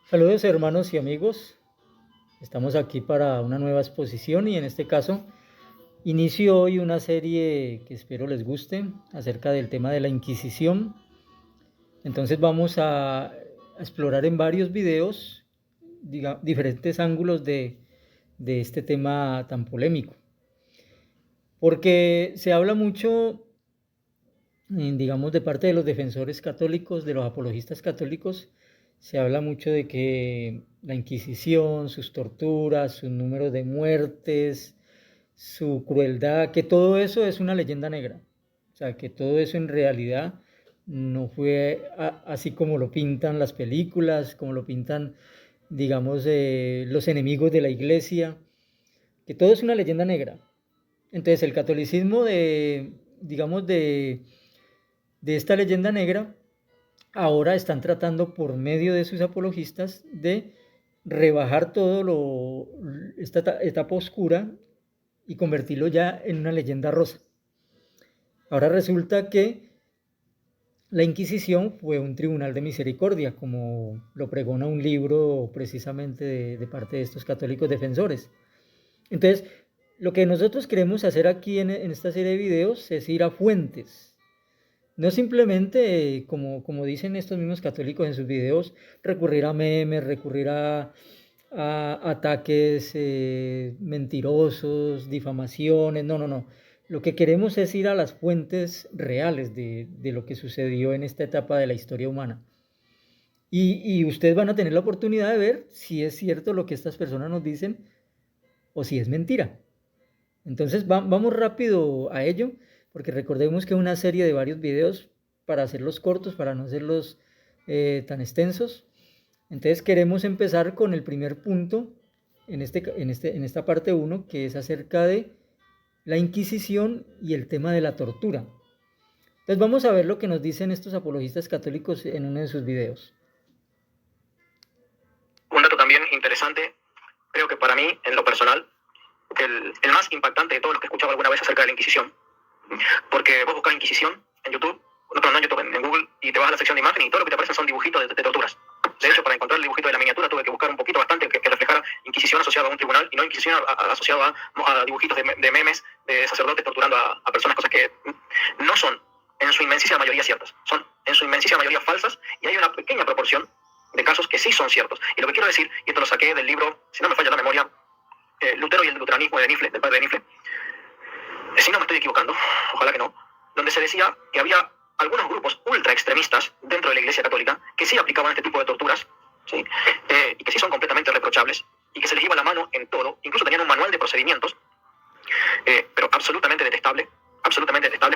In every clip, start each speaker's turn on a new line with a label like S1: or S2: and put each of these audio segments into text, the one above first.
S1: Saludos hermanos y amigos, estamos aquí para una nueva exposición y en este caso inicio hoy una serie que espero les guste acerca del tema de la Inquisición. Entonces vamos a explorar en varios videos diferentes ángulos de este tema tan polémico, porque se habla mucho, digamos, de parte de los defensores católicos, de los apologistas católicos. Se habla mucho de que la Inquisición, sus torturas, sus números de muertes, su crueldad, que todo eso es una leyenda negra. O sea, que todo eso en realidad no fue así como lo pintan las películas, como lo pintan, digamos, los enemigos de la iglesia, que todo es una leyenda negra. Entonces, el catolicismo digamos, de esta leyenda negra ahora están tratando por medio de sus apologistas de rebajar esta etapa oscura y convertirlo ya en una leyenda rosa. Ahora resulta que la Inquisición fue un tribunal de misericordia, como lo pregona un libro precisamente de parte de estos católicos defensores. Entonces, lo que nosotros queremos hacer aquí en esta serie de videos es ir a fuentes. No simplemente, como dicen estos mismos católicos en sus videos, recurrir a memes, recurrir a ataques mentirosos, difamaciones. No, no, no. Lo que queremos es ir a las fuentes reales de lo que sucedió en esta etapa de la historia humana. Y ustedes van a tener la oportunidad de ver si es cierto lo que estas personas nos dicen o si es mentira. Entonces vamos rápido a ello, porque recordemos que es una serie de varios videos para hacerlos cortos, para no hacerlos tan extensos. Entonces queremos empezar con el primer punto en esta parte 1, que es acerca de la Inquisición y el tema de la tortura. Entonces vamos a ver lo que nos dicen estos apologistas católicos en uno de sus videos.
S2: Un dato también interesante, creo que para mí, en lo personal, el más impactante de todos los que he escuchado alguna vez acerca de la Inquisición, porque vos buscas Inquisición en YouTube, no en YouTube, en Google, y te vas a la sección de imagen y todo lo que te aparecen son dibujitos de torturas. De hecho, para encontrar el dibujito de la miniatura tuve que buscar un poquito bastante que reflejara Inquisición asociada a un tribunal y no Inquisición asociada a dibujitos de memes de sacerdotes torturando a personas, cosas que no son en su inmensa mayoría ciertas, son en su inmensa mayoría falsas, y hay una pequeña proporción de casos que sí son ciertos. Y lo que quiero decir, y esto lo saqué del libro, si no me falla la memoria, Lutero y el luteranismo de Nifle, del padre de Nifle, si no me estoy equivocando, ojalá que no, donde se decía que había algunos grupos ultra extremistas dentro de la Iglesia Católica que sí aplicaban este tipo de torturas, ¿sí? Y que sí son completamente reprochables y que se les iba la mano en todo, incluso tenían un manual de procedimientos, pero absolutamente detestable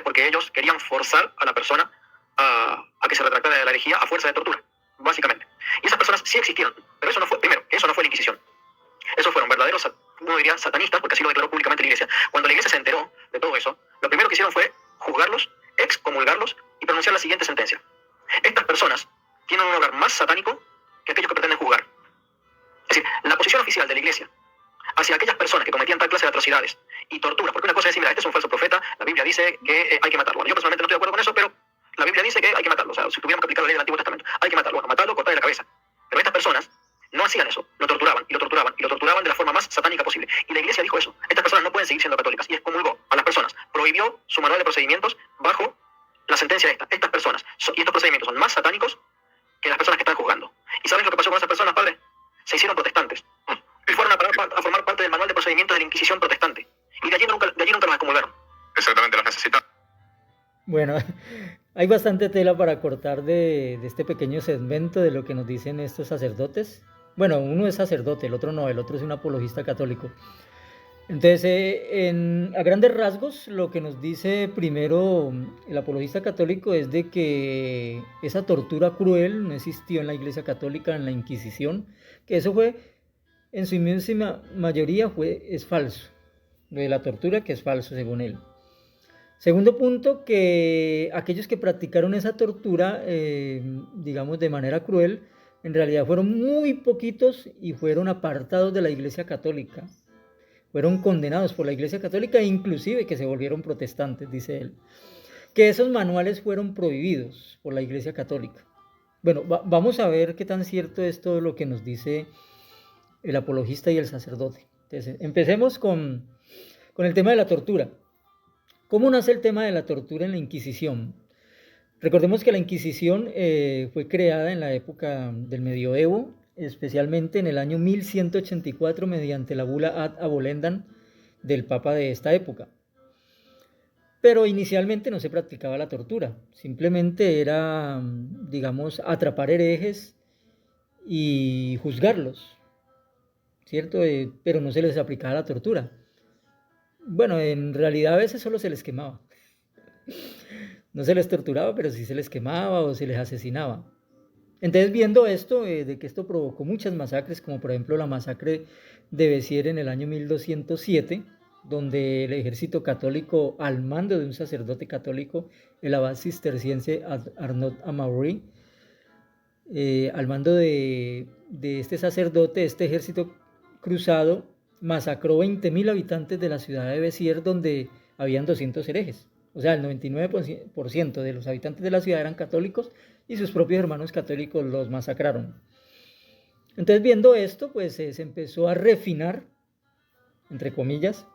S2: porque ellos querían forzar a la persona a que se retractara de la herejía a fuerza de tortura, básicamente. Y esas personas sí existieron, pero eso no fue, primero, eso no fue la Inquisición. Esos fueron verdaderos, uno diría satanistas, porque así lo declaró públicamente la Iglesia. Cuando la Iglesia se enteró de todo eso, lo primero que hicieron fue juzgarlos, excomulgarlos y pronunciar la siguiente sentencia: estas personas tienen un hogar más satánico que aquellos que pretenden juzgar. Es decir, la posición oficial de la Iglesia hacia aquellas personas que cometían tal clase de atrocidades y torturas, porque una cosa es decir, mira, este es un falso profeta, la Biblia dice que hay que matarlo. Bueno, yo personalmente no estoy de acuerdo con eso, pero la Biblia dice que hay que matarlo. O sea, si tuviéramos que aplicar la ley del Antiguo Testamento, hay que matarlo. Bueno, matarlo, cortarle la cabeza. Pero estas personas no hacían eso, lo torturaban y lo torturaban y lo torturaban de la forma más satánica posible. Y la Iglesia dijo eso: estas personas no pueden seguir siendo católicas, y excomulgó a las personas, prohibió su manual de procedimientos bajo la sentencia de estas personas. Y estos procedimientos son más satánicos que las personas que están juzgando. ¿Y sabes lo que pasó con esas personas, padre? Se hicieron protestantes y fueron a formar parte del manual de procedimientos de la Inquisición protestante. Y de allí nunca los excomulgaron. Exactamente, los necesitan.
S1: Bueno, hay bastante tela para cortar de este pequeño segmento de lo que nos dicen estos sacerdotes. Bueno, uno es sacerdote, el otro no, el otro es un apologista católico. Entonces, a grandes rasgos, lo que nos dice primero el apologista católico es de que esa tortura cruel no existió en la Iglesia Católica, en la Inquisición, que eso fue, en su inmensa mayoría, es falso. Lo de la tortura, que es falso según él. Segundo punto, que aquellos que practicaron esa tortura, digamos de manera cruel, en realidad fueron muy poquitos y fueron apartados de la Iglesia Católica. Fueron condenados por la Iglesia Católica e inclusive que se volvieron protestantes, dice él. Que esos manuales fueron prohibidos por la Iglesia Católica. Bueno, vamos a ver qué tan cierto es todo lo que nos dice el apologista y el sacerdote. Entonces, empecemos con el tema de la tortura. ¿Cómo nace el tema de la tortura en la Inquisición? Recordemos que la Inquisición fue creada en la época del Medioevo, especialmente en el año 1184 mediante la bula Ad Abolendam del Papa de esta época. Pero inicialmente no se practicaba la tortura, simplemente era, digamos, atrapar herejes y juzgarlos, ¿cierto? Pero no se les aplicaba la tortura. Bueno, en realidad a veces solo se les quemaba. No se les torturaba, pero sí se les quemaba o se les asesinaba. Entonces, viendo esto, de que esto provocó muchas masacres, como por ejemplo la masacre de Béziers en el año 1207, donde el ejército católico, al mando de un sacerdote católico, el abad cisterciense Arnaud Amaury, al mando de este sacerdote, este ejército cruzado masacró 20.000 habitantes de la ciudad de Béziers, donde habían 200 herejes. O sea, el 99% de los habitantes de la ciudad eran católicos y sus propios hermanos católicos los masacraron. Entonces, viendo esto, pues se empezó a refinar, entre comillas,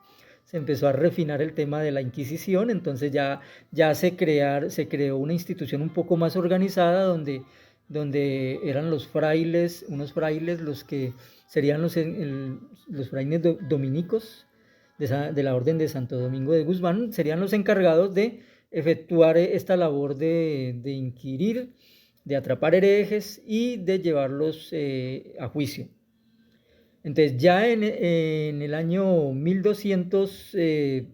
S1: se empezó a refinar el tema de la Inquisición. Entonces ya se creó una institución un poco más organizada donde eran los frailes, unos frailes los que serían los frailes dominicos de la Orden de Santo Domingo de Guzmán, serían los encargados de efectuar esta labor de inquirir, de atrapar herejes y de llevarlos a juicio. Entonces ya en el año 1200, se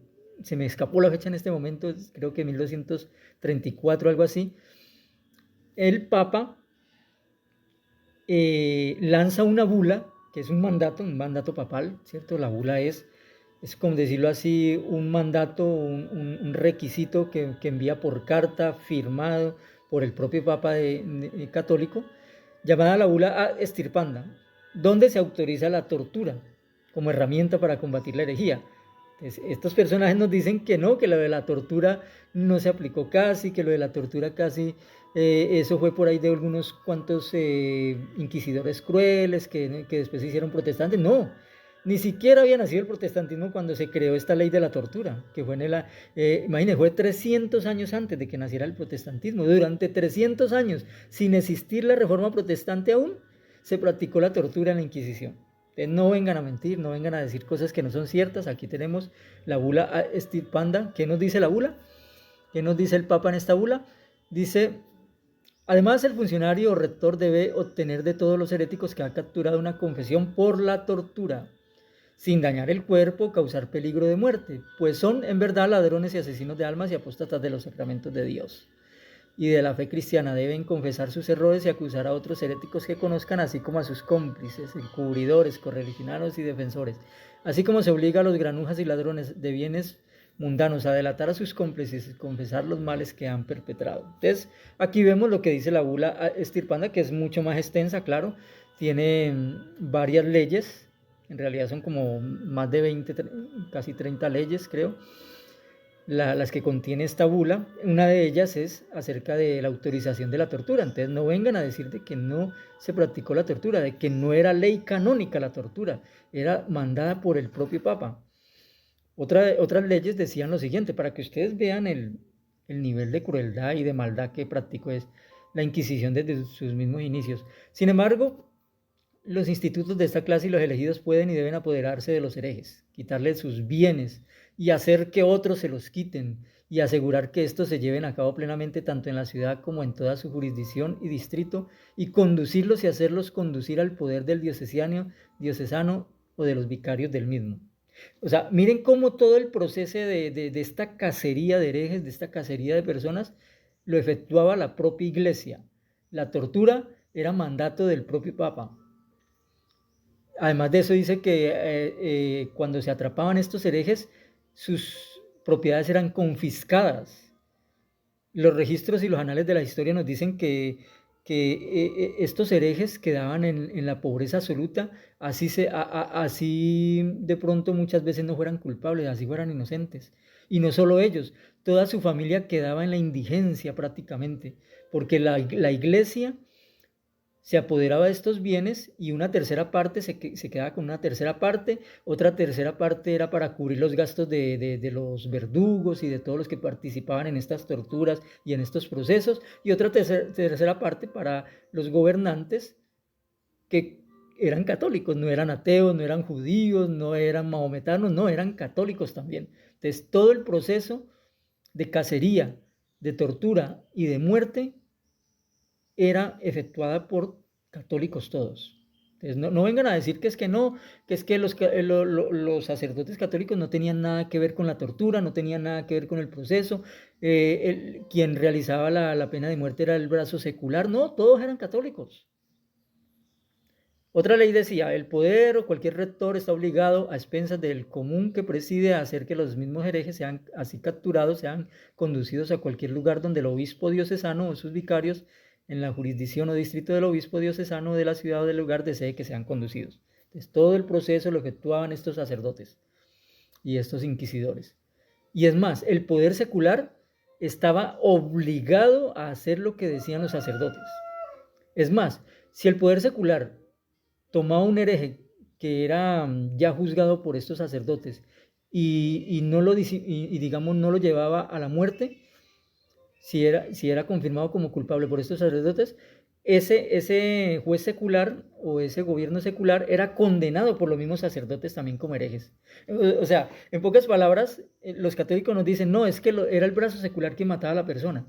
S1: me escapó la fecha en este momento, creo que 1234, algo así, el Papa lanza una bula, que es un mandato papal, ¿cierto? La bula es como decirlo así, un mandato, un requisito que envía por carta, firmado por el propio Papa católico, llamada la bula Ad Extirpanda, donde se autoriza la tortura como herramienta para combatir la herejía. Entonces, estos personajes nos dicen que no, que lo de la tortura no se aplicó casi, que lo de la tortura casi, eso fue por ahí de algunos cuantos inquisidores crueles que después se hicieron protestantes. No, ni siquiera había nacido el protestantismo cuando se creó esta ley de la tortura, que fue imagínense, fue 300 años antes de que naciera el protestantismo. Durante 300 años, sin existir la reforma protestante aún, se practicó la tortura en la Inquisición. Entonces, no vengan a mentir, no vengan a decir cosas que no son ciertas. Aquí tenemos la bula Ad Extirpanda. ¿Qué nos dice la bula? ¿Qué nos dice el Papa en esta bula? Dice: además, el funcionario o rector debe obtener de todos los heréticos que ha capturado una confesión por la tortura, sin dañar el cuerpo, causar peligro de muerte, pues son en verdad ladrones y asesinos de almas y apóstatas de los sacramentos de Dios y de la fe cristiana. Deben confesar sus errores y acusar a otros heréticos que conozcan, así como a sus cómplices, encubridores, correligionarios y defensores, así como se obliga a los granujas y ladrones de bienes mundanos a delatar a sus cómplices y confesar los males que han perpetrado. Entonces, aquí vemos lo que dice la bula Extirpanda, que es mucho más extensa, claro, tiene varias leyes, en realidad son como más de 20, casi 30 leyes, creo, las que contiene esta bula. Una de ellas es acerca de la autorización de la tortura. Entonces no vengan a decir de que no se practicó la tortura, de que no era ley canónica la tortura, era mandada por el propio Papa. Otras leyes decían lo siguiente, para que ustedes vean el nivel de crueldad y de maldad que practicó la Inquisición desde sus mismos inicios. Sin embargo, los institutos de esta clase y los elegidos pueden y deben apoderarse de los herejes, quitarles sus bienes y hacer que otros se los quiten y asegurar que estos se lleven a cabo plenamente tanto en la ciudad como en toda su jurisdicción y distrito, y conducirlos y hacerlos conducir al poder del diocesano o de los vicarios del mismo. O sea, miren cómo todo el proceso de esta cacería de herejes, de esta cacería de personas, lo efectuaba la propia iglesia. La tortura era mandato del propio Papa. Además de eso, dice que cuando se atrapaban estos herejes, sus propiedades eran confiscadas. Los registros y los anales de la historia nos dicen que estos herejes quedaban en la pobreza absoluta, así de pronto muchas veces no fueran culpables, así fueran inocentes. Y no solo ellos, toda su familia quedaba en la indigencia prácticamente, porque la iglesia se apoderaba de estos bienes y una tercera parte se quedaba con una tercera parte, otra tercera parte era para cubrir los gastos de los verdugos y de todos los que participaban en estas torturas y en estos procesos, y otra tercera parte para los gobernantes que eran católicos, no eran ateos, no eran judíos, no eran mahometanos, no, eran católicos también. Entonces todo el proceso de cacería, de tortura y de muerte era efectuada por católicos todos. Entonces, no vengan a decir que es que no, que es que los sacerdotes católicos no tenían nada que ver con la tortura, no tenían nada que ver con el proceso, quien realizaba la pena de muerte era el brazo secular, no, todos eran católicos. Otra ley decía, el poder o cualquier rector está obligado a expensas del común que preside a hacer que los mismos herejes sean así capturados, sean conducidos a cualquier lugar donde el obispo diocesano o sus vicarios en la jurisdicción o distrito del obispo diocesano de la ciudad o del lugar desee que sean conducidos. Entonces, todo el proceso lo efectuaban estos sacerdotes y estos inquisidores. Y es más, el poder secular estaba obligado a hacer lo que decían los sacerdotes. Es más, si el poder secular tomaba un hereje que era ya juzgado por estos sacerdotes y digamos no lo llevaba a la muerte, si era confirmado como culpable por estos sacerdotes, ese juez secular o ese gobierno secular era condenado por los mismos sacerdotes también como herejes. O sea, en pocas palabras, los católicos nos dicen, no, es que era el brazo secular que mataba a la persona.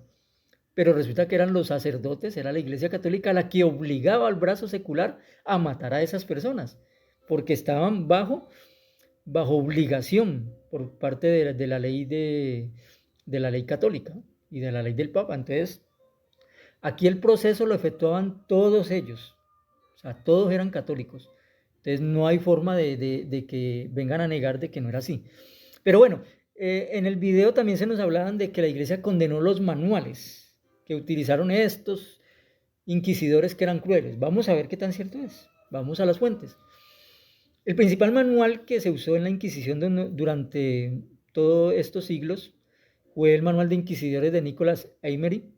S1: Pero resulta que eran los sacerdotes, era la Iglesia Católica la que obligaba al brazo secular a matar a esas personas, porque estaban bajo obligación por parte de la ley de la ley católica y de la ley del Papa. Entonces, aquí el proceso lo efectuaban todos ellos, o sea, todos eran católicos. Entonces, no hay forma de que vengan a negar de que no era así. Pero bueno, en el video también se nos hablaban de que la Iglesia condenó los manuales que utilizaron estos inquisidores que eran crueles. Vamos a ver qué tan cierto es. Vamos a las fuentes. El principal manual que se usó en la Inquisición durante todos estos siglos fue el manual de inquisidores de Nicolás Aymery,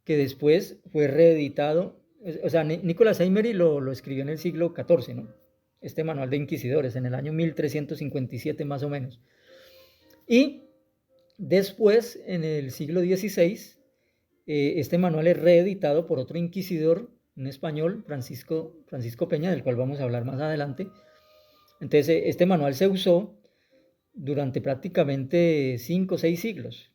S1: que después fue reeditado. O sea, Nicolás Aymery lo escribió en el siglo XIV, ¿no? Este manual de inquisidores, en el año 1357 más o menos. Y después, en el siglo XVI, este manual es reeditado por otro inquisidor, un español, Francisco Peña, del cual vamos a hablar más adelante. Entonces, este manual se usó durante prácticamente 5 o 6 siglos.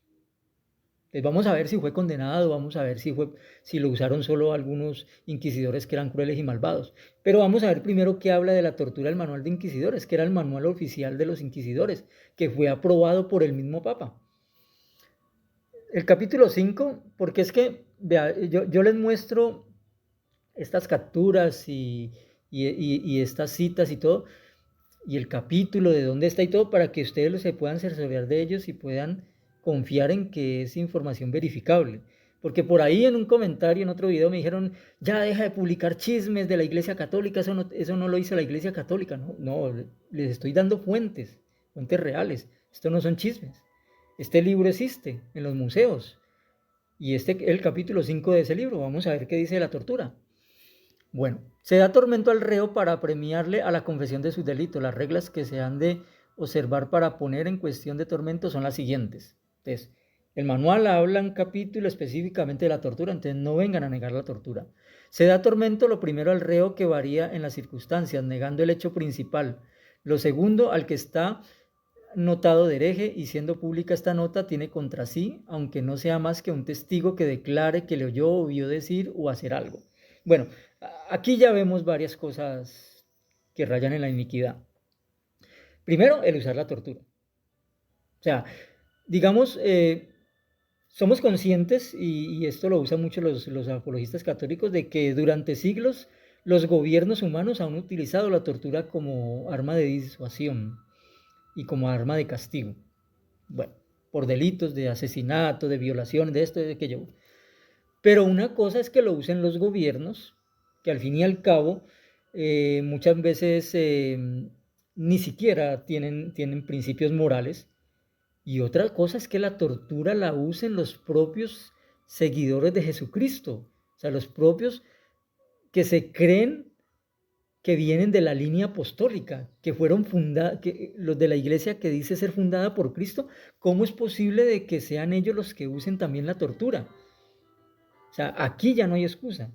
S1: Entonces, vamos a ver si fue condenado, vamos a ver si lo usaron solo algunos inquisidores que eran crueles y malvados. Pero vamos a ver primero qué habla de la tortura del manual de inquisidores, que era el manual oficial de los inquisidores, que fue aprobado por el mismo Papa. El capítulo 5, porque es que, vea, yo les muestro estas capturas y estas citas y todo, y el capítulo de dónde está y todo, para que ustedes se puedan cerciorar de ellos y puedan confiar en que es información verificable. Porque por ahí en un comentario, en otro video, me dijeron, ya deja de publicar chismes de la Iglesia Católica, eso no lo hizo la Iglesia Católica. No, les estoy dando fuentes reales, esto no son chismes. Este libro existe en los museos y este es el capítulo 5 de ese libro. Vamos a ver qué dice de la tortura. Bueno, se da tormento al reo para premiarle a la confesión de sus delitos. Las reglas que se han de observar para poner en cuestión de tormento son las siguientes. Entonces, el manual habla un capítulo específicamente de la tortura, entonces no vengan a negar la tortura. Se da tormento lo primero al reo que varía en las circunstancias, negando el hecho principal. Lo segundo al que está notado de hereje, y siendo pública esta nota tiene contra sí, aunque no sea más que un testigo que declare que le oyó o vio decir o hacer algo. Bueno, aquí ya vemos varias cosas que rayan en la iniquidad. Primero, el usar la tortura. O sea, digamos, somos conscientes, y esto lo usan mucho los apologistas católicos, de que durante siglos los gobiernos humanos han utilizado la tortura como arma de disuasión y como arma de castigo. Bueno, por delitos de asesinato, de violación, de esto, de aquello. Pero una cosa es que lo usen los gobiernos, que al fin y al cabo muchas veces ni siquiera tienen principios morales. Y otra cosa es que la tortura la usen los propios seguidores de Jesucristo. O sea, los propios que se creen que vienen de la línea apostólica, que fueron fundadas, que los de la iglesia que dice ser fundada por Cristo, ¿cómo es posible de que sean ellos los que usen también la tortura? O sea, aquí ya no hay excusa.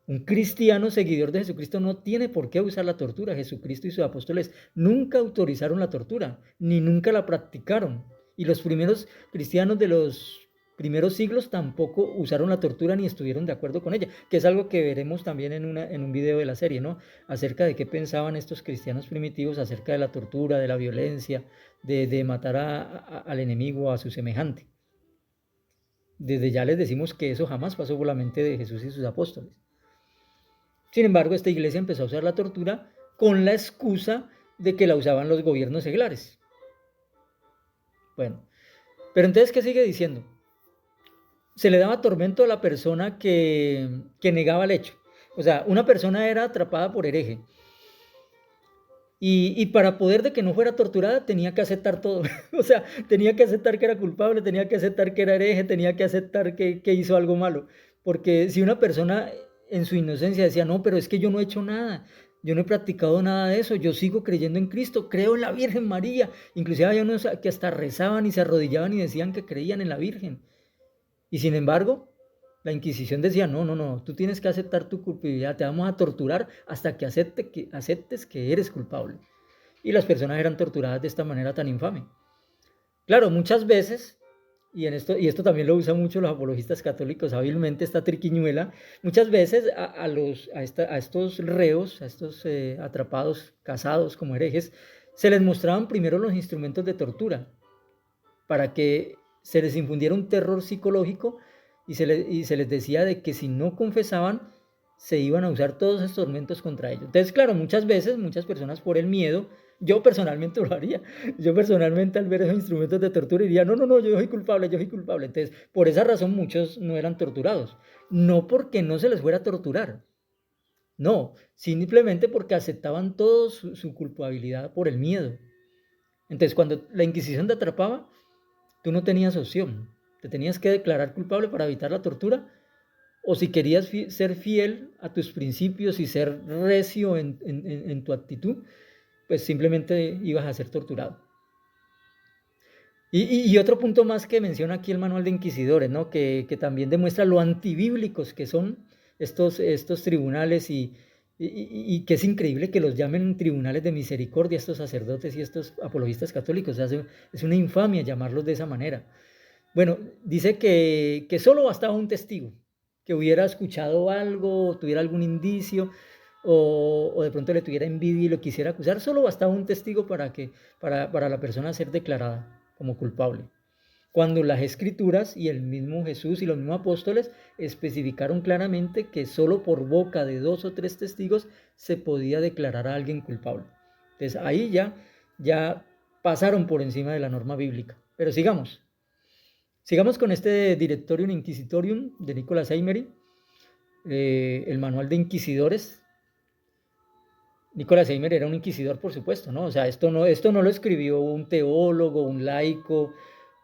S1: Un cristiano seguidor de Jesucristo no tiene por qué usar la tortura. Jesucristo y sus apóstoles nunca autorizaron la tortura, ni nunca la practicaron. Y los primeros cristianos de los primeros siglos tampoco usaron la tortura ni estuvieron de acuerdo con ella, que es algo que veremos también en un video de la serie, ¿no? Acerca de qué pensaban estos cristianos primitivos acerca de la tortura, de la violencia, de matar al enemigo, a su semejante. Desde ya les decimos que eso jamás pasó por la mente de Jesús y sus apóstoles. Sin embargo, esta iglesia empezó a usar la tortura con la excusa de que la usaban los gobiernos seglares. Bueno, pero entonces, ¿qué sigue diciendo? Se le daba tormento a la persona que negaba el hecho. O sea, una persona era atrapada por hereje. Y para poder de que no fuera torturada tenía que aceptar todo. O sea, tenía que aceptar que era culpable, tenía que aceptar que era hereje, tenía que aceptar que hizo algo malo. Porque si una persona en su inocencia decía, no, pero es que yo no he hecho nada, yo no he practicado nada de eso, yo sigo creyendo en Cristo, creo en la Virgen María. Inclusive había unos que hasta rezaban y se arrodillaban y decían que creían en la Virgen. Y sin embargo, la Inquisición decía, no, no, no, tú tienes que aceptar tu culpabilidad, te vamos a torturar hasta que aceptes que eres culpable. Y las personas eran torturadas de esta manera tan infame. Claro, muchas veces, y esto también lo usan mucho los apologistas católicos hábilmente, esta triquiñuela, muchas veces a estos reos, a estos atrapados, casados como herejes, se les mostraban primero los instrumentos de tortura, para que se les infundiera un terror psicológico y se les decía de que si no confesaban, se iban a usar todos esos tormentos contra ellos. Entonces, claro, muchas veces, muchas personas por el miedo, yo personalmente lo haría, yo personalmente al ver esos instrumentos de tortura diría, no, no, no, yo soy culpable, yo soy culpable. Entonces, por esa razón muchos no eran torturados, no porque no se les fuera a torturar, no, simplemente porque aceptaban toda su culpabilidad por el miedo. Entonces, cuando la Inquisición te atrapaba, tú no tenías opción, te tenías que declarar culpable para evitar la tortura, o si querías ser fiel a tus principios y ser recio en tu actitud, pues simplemente ibas a ser torturado. Y otro punto más que menciona aquí el manual de inquisidores, ¿no? que también demuestra lo antibíblicos que son estos tribunales y que es increíble que los llamen tribunales de misericordia estos sacerdotes y estos apologistas católicos. O sea, es una infamia llamarlos de esa manera. Bueno, dice que solo bastaba un testigo, que hubiera escuchado algo, tuviera algún indicio, o de pronto le tuviera envidia y lo quisiera acusar, solo bastaba un testigo para la persona ser declarada como culpable. Cuando las escrituras y el mismo Jesús y los mismos apóstoles especificaron claramente que solo por boca de 2 o 3 testigos se podía declarar a alguien culpable. Entonces ahí ya pasaron por encima de la norma bíblica. Pero sigamos. Sigamos con este Directorium Inquisitorium de Nicolás Eymery, el manual de inquisidores. Nicolás Eymery era un inquisidor, por supuesto, ¿no? O sea, esto no lo escribió un teólogo, un laico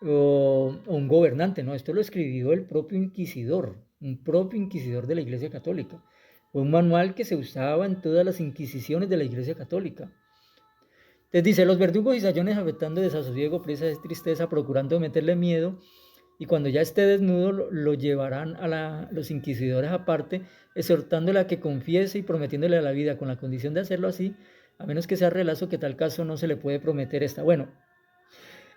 S1: o un gobernante, ¿no? Esto lo escribió el propio inquisidor, un propio inquisidor de la Iglesia Católica. Fue un manual que se usaba en todas las inquisiciones de la Iglesia Católica. Entonces dice, los verdugos y sayones afectando desasosiego, prisa de tristeza, procurando meterle miedo, y cuando ya esté desnudo lo llevarán a los inquisidores aparte, exhortándole a que confiese y prometiéndole a la vida, con la condición de hacerlo así, a menos que sea relazo, que tal caso no se le puede prometer esta. Bueno,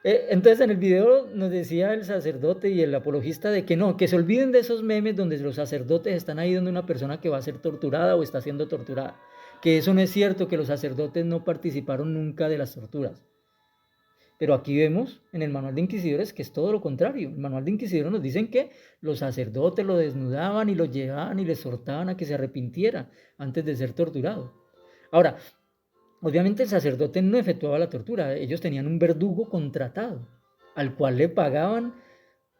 S1: entonces en el video nos decía el sacerdote y el apologista de que no, que se olviden de esos memes donde los sacerdotes están ayudando a una persona que va a ser torturada o está siendo torturada, que eso no es cierto, que los sacerdotes no participaron nunca de las torturas. Pero aquí vemos en el manual de inquisidores que es todo lo contrario. El manual de inquisidores nos dicen que los sacerdotes lo desnudaban y lo llevaban y le exhortaban a que se arrepintiera antes de ser torturado. Ahora, obviamente el sacerdote no efectuaba la tortura, ellos tenían un verdugo contratado al cual le pagaban.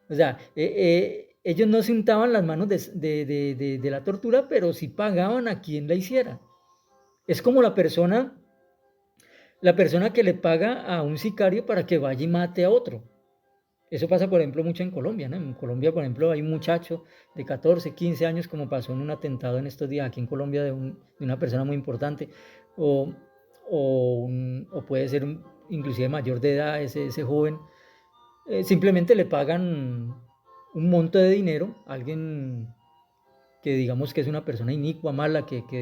S1: O sea, ellos no se untaban las manos de la tortura, pero sí pagaban a quien la hiciera. Es como la persona que le paga a un sicario para que vaya y mate a otro. Eso pasa, por ejemplo, mucho en Colombia, ¿no? En Colombia, por ejemplo, hay un muchacho de 14, 15 años, como pasó en un atentado en estos días aquí en Colombia de una persona muy importante, o, o puede ser inclusive mayor de edad, ese joven, simplemente le pagan un monto de dinero a alguien que digamos que es una persona inicua, mala, que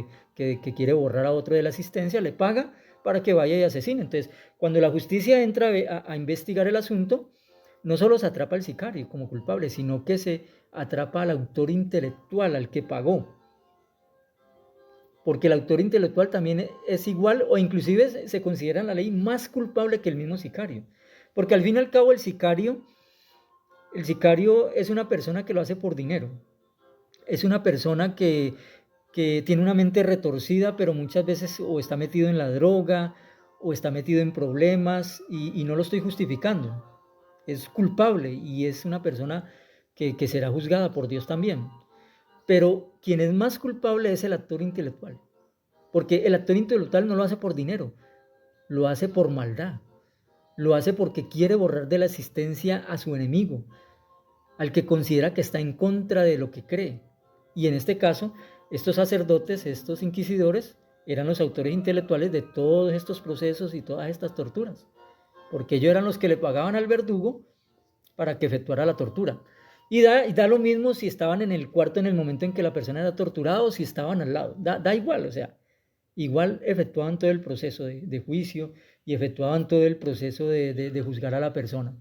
S1: quiere borrar a otro de la asistencia, le paga para que vaya y asesine. Entonces, cuando la justicia entra a investigar el asunto, no solo se atrapa al sicario como culpable, sino que se atrapa al autor intelectual, al que pagó. Porque el autor intelectual también es igual o inclusive se considera en la ley más culpable que el mismo sicario. Porque al fin y al cabo el sicario es una persona que lo hace por dinero. Es una persona que tiene una mente retorcida, pero muchas veces o está metido en la droga o está metido en problemas y no lo estoy justificando. Es culpable y es una persona que será juzgada por Dios también. Pero quien es más culpable es el actor intelectual, porque el actor intelectual no lo hace por dinero, lo hace por maldad, lo hace porque quiere borrar de la existencia a su enemigo, al que considera que está en contra de lo que cree. Y en este caso, estos sacerdotes, estos inquisidores, eran los autores intelectuales de todos estos procesos y todas estas torturas, porque ellos eran los que le pagaban al verdugo para que efectuara la tortura. Y da lo mismo si estaban en el cuarto en el momento en que la persona era torturada o si estaban al lado. Da igual, o sea, igual efectuaban todo el proceso de juicio y efectuaban todo el proceso de juzgar a la persona.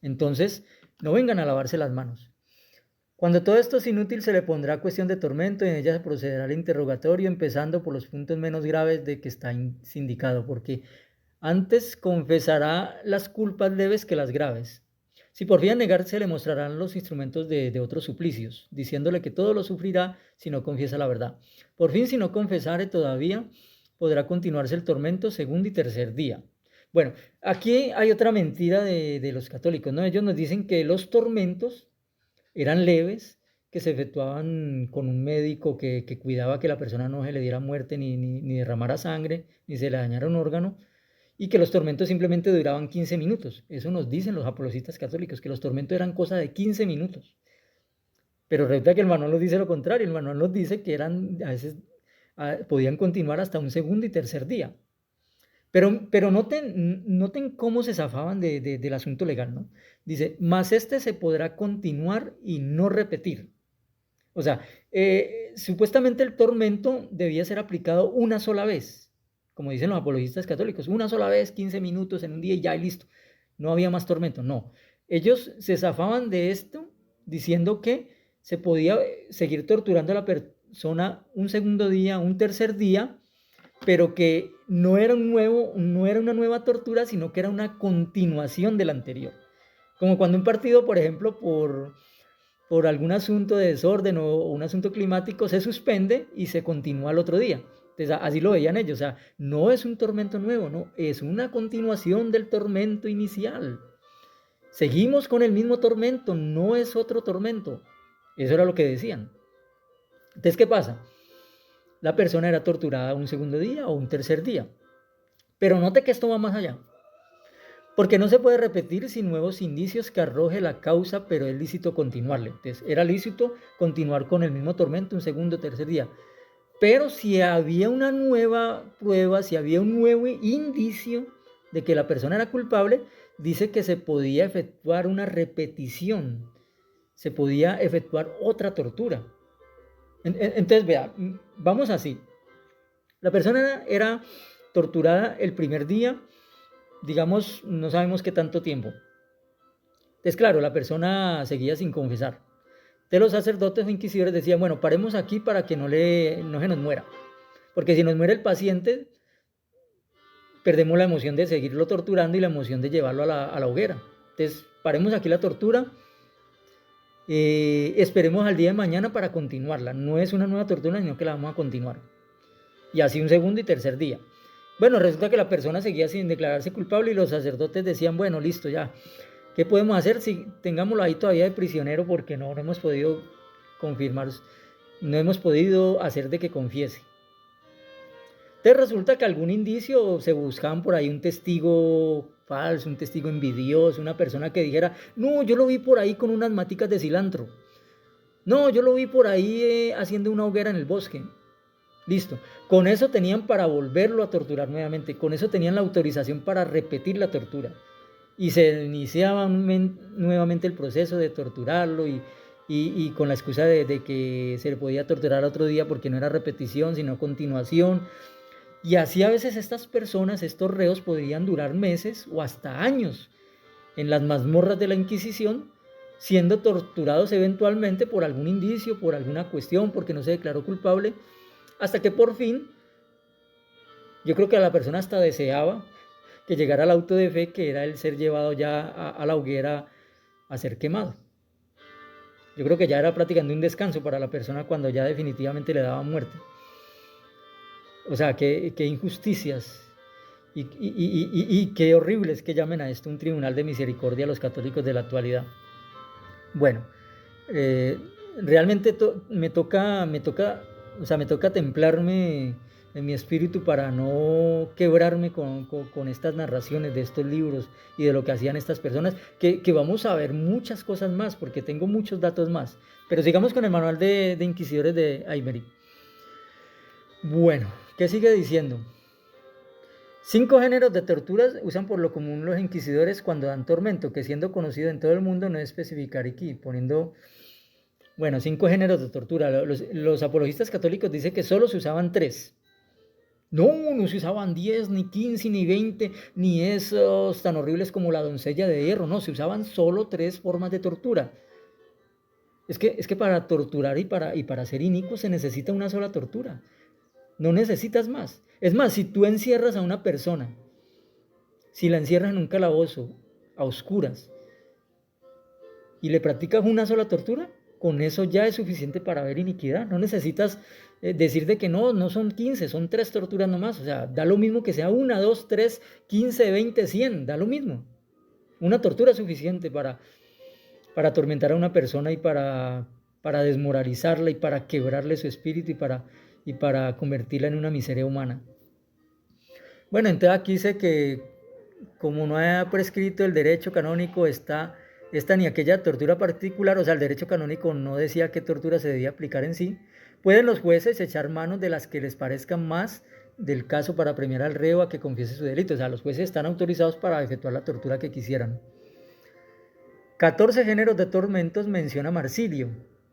S1: Entonces, no vengan a lavarse las manos. Cuando todo esto es inútil, se le pondrá cuestión de tormento y en ella se procederá al interrogatorio, empezando por los puntos menos graves de que está indicado, porque antes confesará las culpas leves que las graves. Si por fin a negarse, le mostrarán los instrumentos de otros suplicios, diciéndole que todo lo sufrirá si no confiesa la verdad. Por fin, si no confesare todavía, podrá continuarse el tormento segundo y tercer día. Bueno, aquí hay otra mentira de los católicos, ¿no? Ellos nos dicen que los tormentos eran leves, que se efectuaban con un médico que cuidaba que la persona no se le diera muerte, ni derramara sangre, ni se le dañara un órgano, y que los tormentos simplemente duraban 15 minutos. Eso nos dicen los apologistas católicos, que los tormentos eran cosa de 15 minutos. Pero resulta que el manual nos dice lo contrario, el manual nos dice que a veces podían continuar hasta un segundo y tercer día. Pero noten cómo se zafaban del asunto legal, ¿no? Dice, más este se podrá continuar y no repetir. O sea, supuestamente el tormento debía ser aplicado una sola vez, como dicen los apologistas católicos, una sola vez, 15 minutos en un día y ya y listo. No había más tormento, no. Ellos se zafaban de esto diciendo que se podía seguir torturando a la persona un segundo día, un tercer día, pero que no era una nueva tortura, sino que era una continuación de la anterior. Como cuando un partido, por ejemplo, por algún asunto de desorden o un asunto climático se suspende y se continúa al otro día. Entonces, así lo veían ellos, o sea, no es un tormento nuevo, no, es una continuación del tormento inicial. Seguimos con el mismo tormento, no es otro tormento. Eso era lo que decían. Entonces, ¿qué pasa? La persona era torturada un segundo día o un tercer día. Pero note que esto va más allá. Porque no se puede repetir sin nuevos indicios que arroje la causa, pero es lícito continuarle. Entonces, era lícito continuar con el mismo tormento un segundo, tercer día. Pero si había una nueva prueba, si había un nuevo indicio de que la persona era culpable, dice que se podía efectuar una repetición, se podía efectuar otra tortura. Entonces, vea, vamos así. La persona era torturada el primer día, digamos, no sabemos qué tanto tiempo. Entonces, claro, la persona seguía sin confesar. Entonces, los sacerdotes o inquisidores decían, bueno, paremos aquí para que no se nos muera. Porque si nos muere el paciente, perdemos la emoción de seguirlo torturando y la emoción de llevarlo a la hoguera. Entonces, paremos aquí la tortura. Esperemos al día de mañana para continuarla. No es una nueva tortura, sino que la vamos a continuar. Y así un segundo y tercer día. Bueno, resulta que la persona seguía sin declararse culpable y los sacerdotes decían, bueno, listo, ya. ¿Qué podemos hacer si tengámoslo ahí todavía de prisionero porque no hemos podido confirmar, no hemos podido hacer de que confiese? Entonces resulta que algún indicio, se buscaban por ahí un testigo falso, un testigo envidioso, una persona que dijera, no, yo lo vi por ahí con unas maticas de cilantro. No, yo lo vi por ahí haciendo una hoguera en el bosque. Listo. Con eso tenían para volverlo a torturar nuevamente. Con eso tenían la autorización para repetir la tortura. Y se iniciaba nuevamente el proceso de torturarlo y con la excusa de que se le podía torturar otro día porque no era repetición, sino continuación. Y así a veces estas personas, estos reos, podrían durar meses o hasta años en las mazmorras de la Inquisición, siendo torturados eventualmente por algún indicio, por alguna cuestión, porque no se declaró culpable, hasta que por fin, yo creo que a la persona hasta deseaba que llegara al auto de fe, que era el ser llevado ya a la hoguera a ser quemado. Yo creo que ya era prácticamente un descanso para la persona cuando ya definitivamente le daba muerte. O sea, qué injusticias y qué horribles que llamen a esto un tribunal de misericordia a los católicos de la actualidad. Bueno, realmente me toca templarme en mi espíritu para no quebrarme con estas narraciones de estos libros y de lo que hacían estas personas, que vamos a ver muchas cosas más, porque tengo muchos datos más. Pero sigamos con el manual de inquisidores de Aymerich. Bueno, ¿qué sigue diciendo? 5 géneros de torturas usan por lo común los inquisidores cuando dan tormento, que siendo conocido en todo el mundo no es especificar aquí, poniendo, 5 géneros de tortura. Los apologistas católicos dicen que solo se usaban 3. No se usaban 10, ni 15, ni 20, ni esos tan horribles como la doncella de hierro, no, se usaban solo 3 formas de tortura. Es que para torturar y para ser inicuo se necesita una sola tortura. No necesitas más. Es más, si tú encierras a una persona, si la encierras en un calabozo, a oscuras, y le practicas una sola tortura, con eso ya es suficiente para ver iniquidad. No necesitas decir de que no son 15, son 3 torturas nomás. O sea, da lo mismo que sea 1, 2, 3, 15, 20, 100, da lo mismo. Una tortura es suficiente para atormentar a una persona y para desmoralizarla y para quebrarle su espíritu y para convertirla en una miseria humana. Bueno, entonces aquí dice que como no ha prescrito el derecho canónico esta ni aquella tortura particular, o sea, el derecho canónico no decía qué tortura se debía aplicar en sí, pueden los jueces echar manos de las que les parezcan más del caso para premiar al reo a que confiese su delito. O sea, los jueces están autorizados para efectuar la tortura que quisieran. 14 géneros de tormentos menciona Marsilio.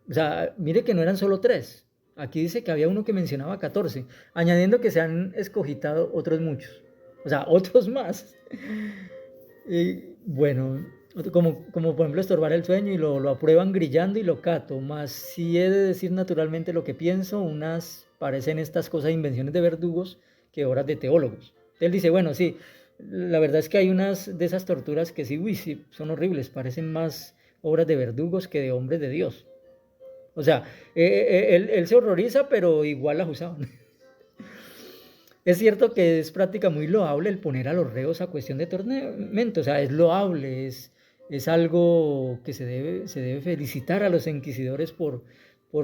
S1: O sea, mire que no eran solo 3. Aquí dice que había uno que mencionaba 14, añadiendo que se han escogitado otros muchos. O sea, otros más. Bueno, como por ejemplo estorbar el sueño y lo aprueban grillando y lo cato. Más si he de decir naturalmente lo que pienso, unas parecen estas cosas invenciones de verdugos que obras de teólogos. Él dice, bueno, sí, la verdad es que hay unas de esas torturas que sí, son horribles, parecen más obras de verdugos que de hombres de Dios. O sea, él se horroriza, pero igual las usaban. Es cierto que es práctica muy loable el poner a los reos a cuestión de tormento. O sea, es loable, es algo que se debe felicitar a los inquisidores por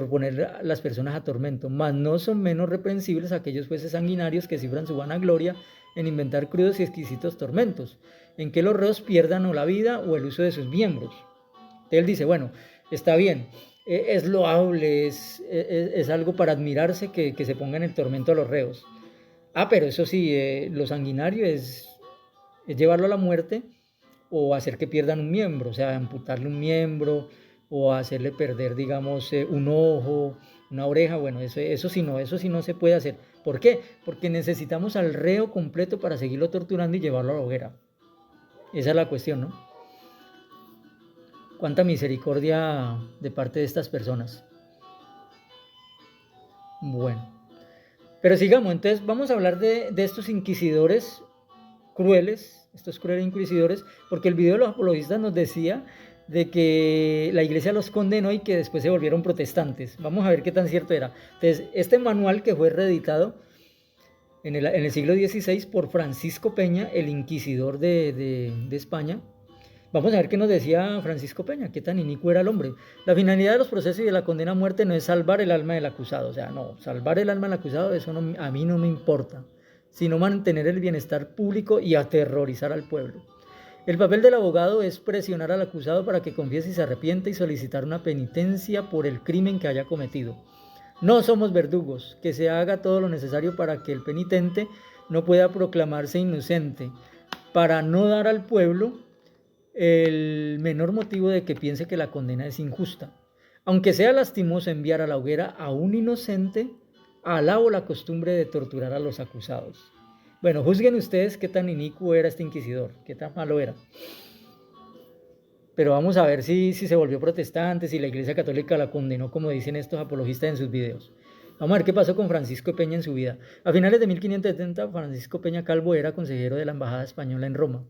S1: poner a las personas a tormento. Mas no son menos reprensibles aquellos jueces sanguinarios que cifran su vanagloria en inventar crudos y exquisitos tormentos, en que los reos pierdan o la vida o el uso de sus miembros. Él dice, bueno, está bien, es loable, es algo para admirarse que se pongan el tormento a los reos. Pero eso sí, lo sanguinario es llevarlo a la muerte o hacer que pierdan un miembro, o sea, amputarle un miembro o hacerle perder, digamos, un ojo, una oreja. Bueno, eso sí no se puede hacer. ¿Por qué? Porque necesitamos al reo completo para seguirlo torturando y llevarlo a la hoguera. Esa es la cuestión, ¿no? Cuánta misericordia de parte de estas personas. Bueno, pero sigamos, entonces vamos a hablar de estos inquisidores crueles, estos crueles inquisidores, porque el video de los apologistas nos decía de que la iglesia los condenó y que después se volvieron protestantes. Vamos a ver qué tan cierto era. Entonces, este manual que fue reeditado en el siglo XVI por Francisco Peña, el inquisidor de España. Vamos a ver qué nos decía Francisco Peña, qué tan inicuo era el hombre. La finalidad de los procesos y de la condena a muerte no es salvar el alma del acusado. O sea, no, salvar el alma del acusado, eso a mí no me importa, sino mantener el bienestar público y aterrorizar al pueblo. El papel del abogado es presionar al acusado para que confiese y se arrepienta y solicitar una penitencia por el crimen que haya cometido. No somos verdugos, que se haga todo lo necesario para que el penitente no pueda proclamarse inocente, para no dar al pueblo el menor motivo de que piense que la condena es injusta. Aunque sea lastimoso enviar a la hoguera a un inocente, alabo la costumbre de torturar a los acusados. Bueno, juzguen ustedes qué tan inicuo era este inquisidor, qué tan malo era. Pero vamos a ver si se volvió protestante, si la Iglesia Católica la condenó, como dicen estos apologistas en sus videos. Vamos a ver qué pasó con Francisco Peña en su vida. A finales de 1570, Francisco Peña Calvo era consejero de la Embajada Española en Roma,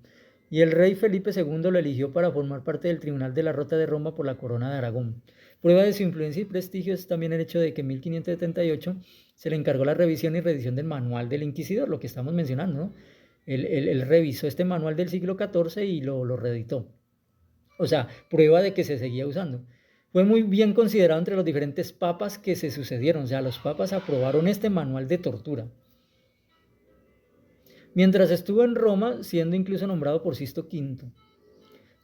S1: y el rey Felipe II lo eligió para formar parte del Tribunal de la Rota de Roma por la Corona de Aragón. Prueba de su influencia y prestigio es también el hecho de que en 1578 se le encargó la revisión y reedición del Manual del Inquisidor, lo que estamos mencionando, ¿no? Él revisó este manual del siglo XIV y lo reeditó. O sea, prueba de que se seguía usando. Fue muy bien considerado entre los diferentes papas que se sucedieron. O sea, los papas aprobaron este manual de tortura. Mientras estuvo en Roma, siendo incluso nombrado por Sisto V,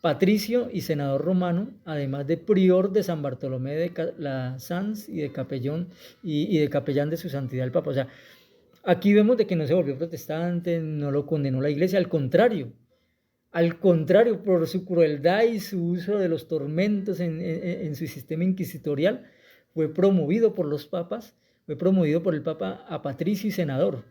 S1: patricio y senador romano, además de prior de San Bartolomé de la Sanz y de capellán de su santidad el Papa. O sea, aquí vemos de que no se volvió protestante, no lo condenó la Iglesia, al contrario, por su crueldad y su uso de los tormentos en su sistema inquisitorial, fue promovido por los papas, fue promovido por el Papa a patricio y senador,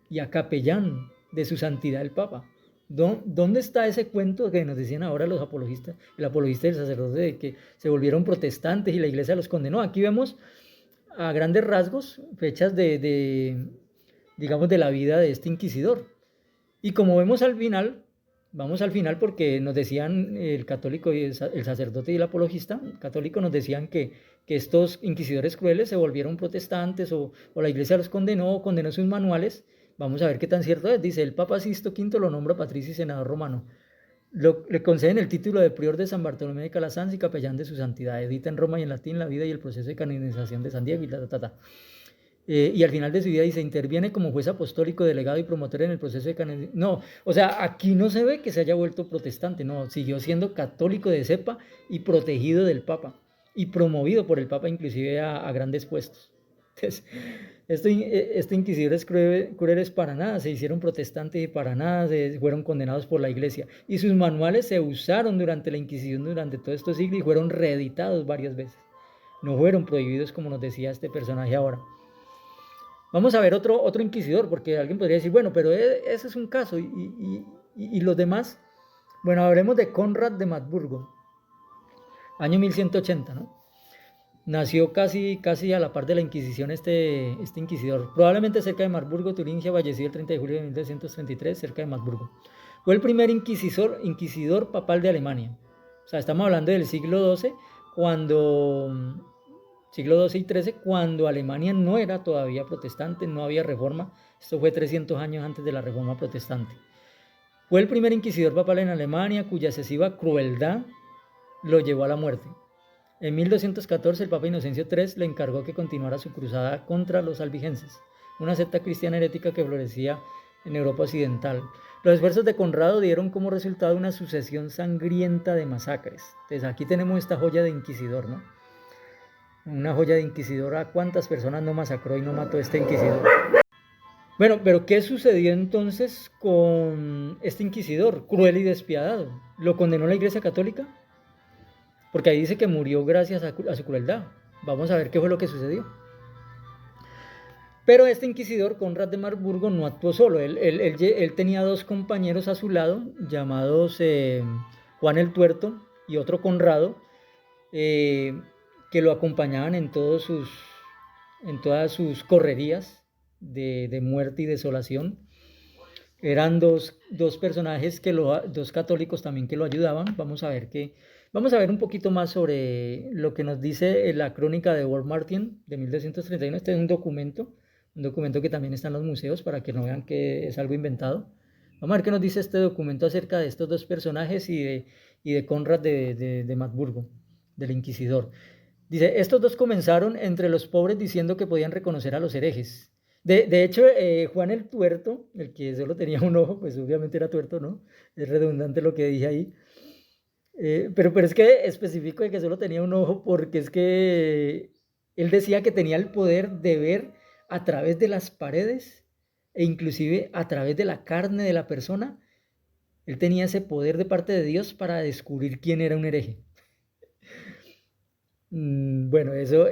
S1: y a capellán de su santidad el Papa. ¿Dónde está ese cuento que nos decían ahora los apologistas, el apologista y el sacerdote, de que se volvieron protestantes y la Iglesia los condenó? Aquí vemos a grandes rasgos fechas digamos, de la vida de este inquisidor. Y como vemos al final, vamos al final porque nos decían el católico y el sacerdote y el apologista católico nos decían que estos inquisidores crueles se volvieron protestantes o la Iglesia los condenó sus manuales. Vamos a ver qué tan cierto es. Dice, el Papa Sisto V lo nombra patricio y senador romano. Le conceden el título de prior de San Bartolomé de Calasanz y capellán de su santidad. Edita en Roma y en latín la vida y el proceso de canonización de San Diego y al final de su vida dice, interviene como juez apostólico, delegado y promotor en el proceso de canonización. No, o sea, aquí no se ve que se haya vuelto protestante, no, siguió siendo católico de cepa y protegido del Papa y promovido por el Papa inclusive a grandes puestos. Entonces, estos inquisidores crueles para nada se hicieron protestantes y para nada fueron condenados por la Iglesia. Y sus manuales se usaron durante la Inquisición durante todos estos siglos y fueron reeditados varias veces. No fueron prohibidos como nos decía este personaje ahora. Vamos a ver otro inquisidor, porque alguien podría decir, bueno, pero ese es un caso y los demás. Bueno, hablemos de Conrad de Magdeburgo, año 1180, ¿no? Nació casi a la par de la Inquisición este inquisidor, probablemente cerca de Marburgo, Turingia, fallecido el 30 de julio de 1233, cerca de Marburgo. Fue el primer inquisidor papal de Alemania. O sea, estamos hablando del siglo XII, siglo XII y XIII, cuando Alemania no era todavía protestante, no había reforma. Esto fue 300 años antes de la reforma protestante. Fue el primer inquisidor papal en Alemania, cuya excesiva crueldad lo llevó a la muerte. En 1214 el Papa Inocencio III le encargó que continuara su cruzada contra los albigenses, una secta cristiana herética que florecía en Europa occidental. Los esfuerzos de Conrado dieron como resultado una sucesión sangrienta de masacres. Entonces aquí tenemos esta joya de inquisidor, ¿no? Una joya de inquisidor. ¿A cuántas personas no masacró y no mató este inquisidor? Bueno, pero ¿qué sucedió entonces con este inquisidor cruel y despiadado? ¿Lo condenó la Iglesia Católica? Porque ahí dice que murió gracias a su crueldad. Vamos a ver qué fue lo que sucedió. Pero este inquisidor, Conrad de Marburgo, no actuó solo. Él tenía dos compañeros a su lado, llamados Juan el Tuerto y otro Conrado, que lo acompañaban en todas sus correrías de muerte y desolación. Eran dos personajes, dos católicos también que lo ayudaban. Vamos a ver un poquito más sobre lo que nos dice la crónica de Ward Martin de 1231. Este es un documento que también está en los museos para que no vean que es algo inventado. Vamos a ver qué nos dice este documento acerca de estos dos personajes y de Conrad de Magdeburgo, del inquisidor. Dice, estos dos comenzaron entre los pobres diciendo que podían reconocer a los herejes. De hecho, Juan el Tuerto, el que solo tenía un ojo, pues obviamente era tuerto, ¿no? Es redundante lo que dije ahí. Pero es que especifico de que solo tenía un ojo porque es que él decía que tenía el poder de ver a través de las paredes e inclusive a través de la carne de la persona. Él tenía ese poder de parte de Dios para descubrir quién era un hereje. Bueno, eso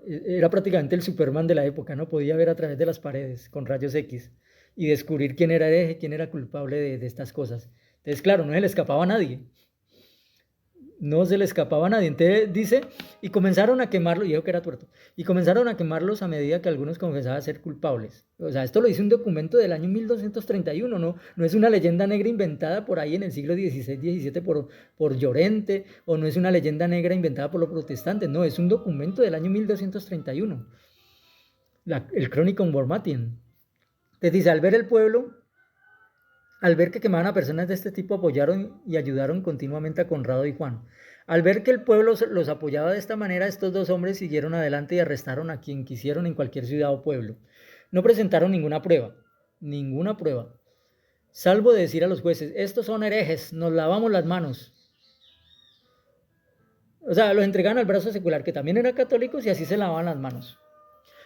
S1: era prácticamente el Superman de la época, ¿no? Podía ver a través de las paredes con rayos X y descubrir quién era hereje, quién era culpable de estas cosas. Entonces, claro, no se le escapaba a nadie. No se le escapaba a nadie. Entonces dice, y comenzaron a quemarlo, y dijo que era tuerto, y comenzaron a quemarlos a medida que algunos confesaban ser culpables. O sea, esto lo dice un documento del año 1231, no es una leyenda negra inventada por ahí en el siglo XVI, XVII por Llorente, o no es una leyenda negra inventada por los protestantes, no, es un documento del año 1231, el Chronicon Wormatian. Te dice, al ver que quemaban a personas de este tipo, apoyaron y ayudaron continuamente a Conrado y Juan. Al ver que el pueblo los apoyaba de esta manera, estos dos hombres siguieron adelante y arrestaron a quien quisieron en cualquier ciudad o pueblo. No presentaron ninguna prueba, salvo de decir a los jueces, estos son herejes, nos lavamos las manos. O sea, los entregaron al brazo secular, que también eran católicos, y así se lavaban las manos.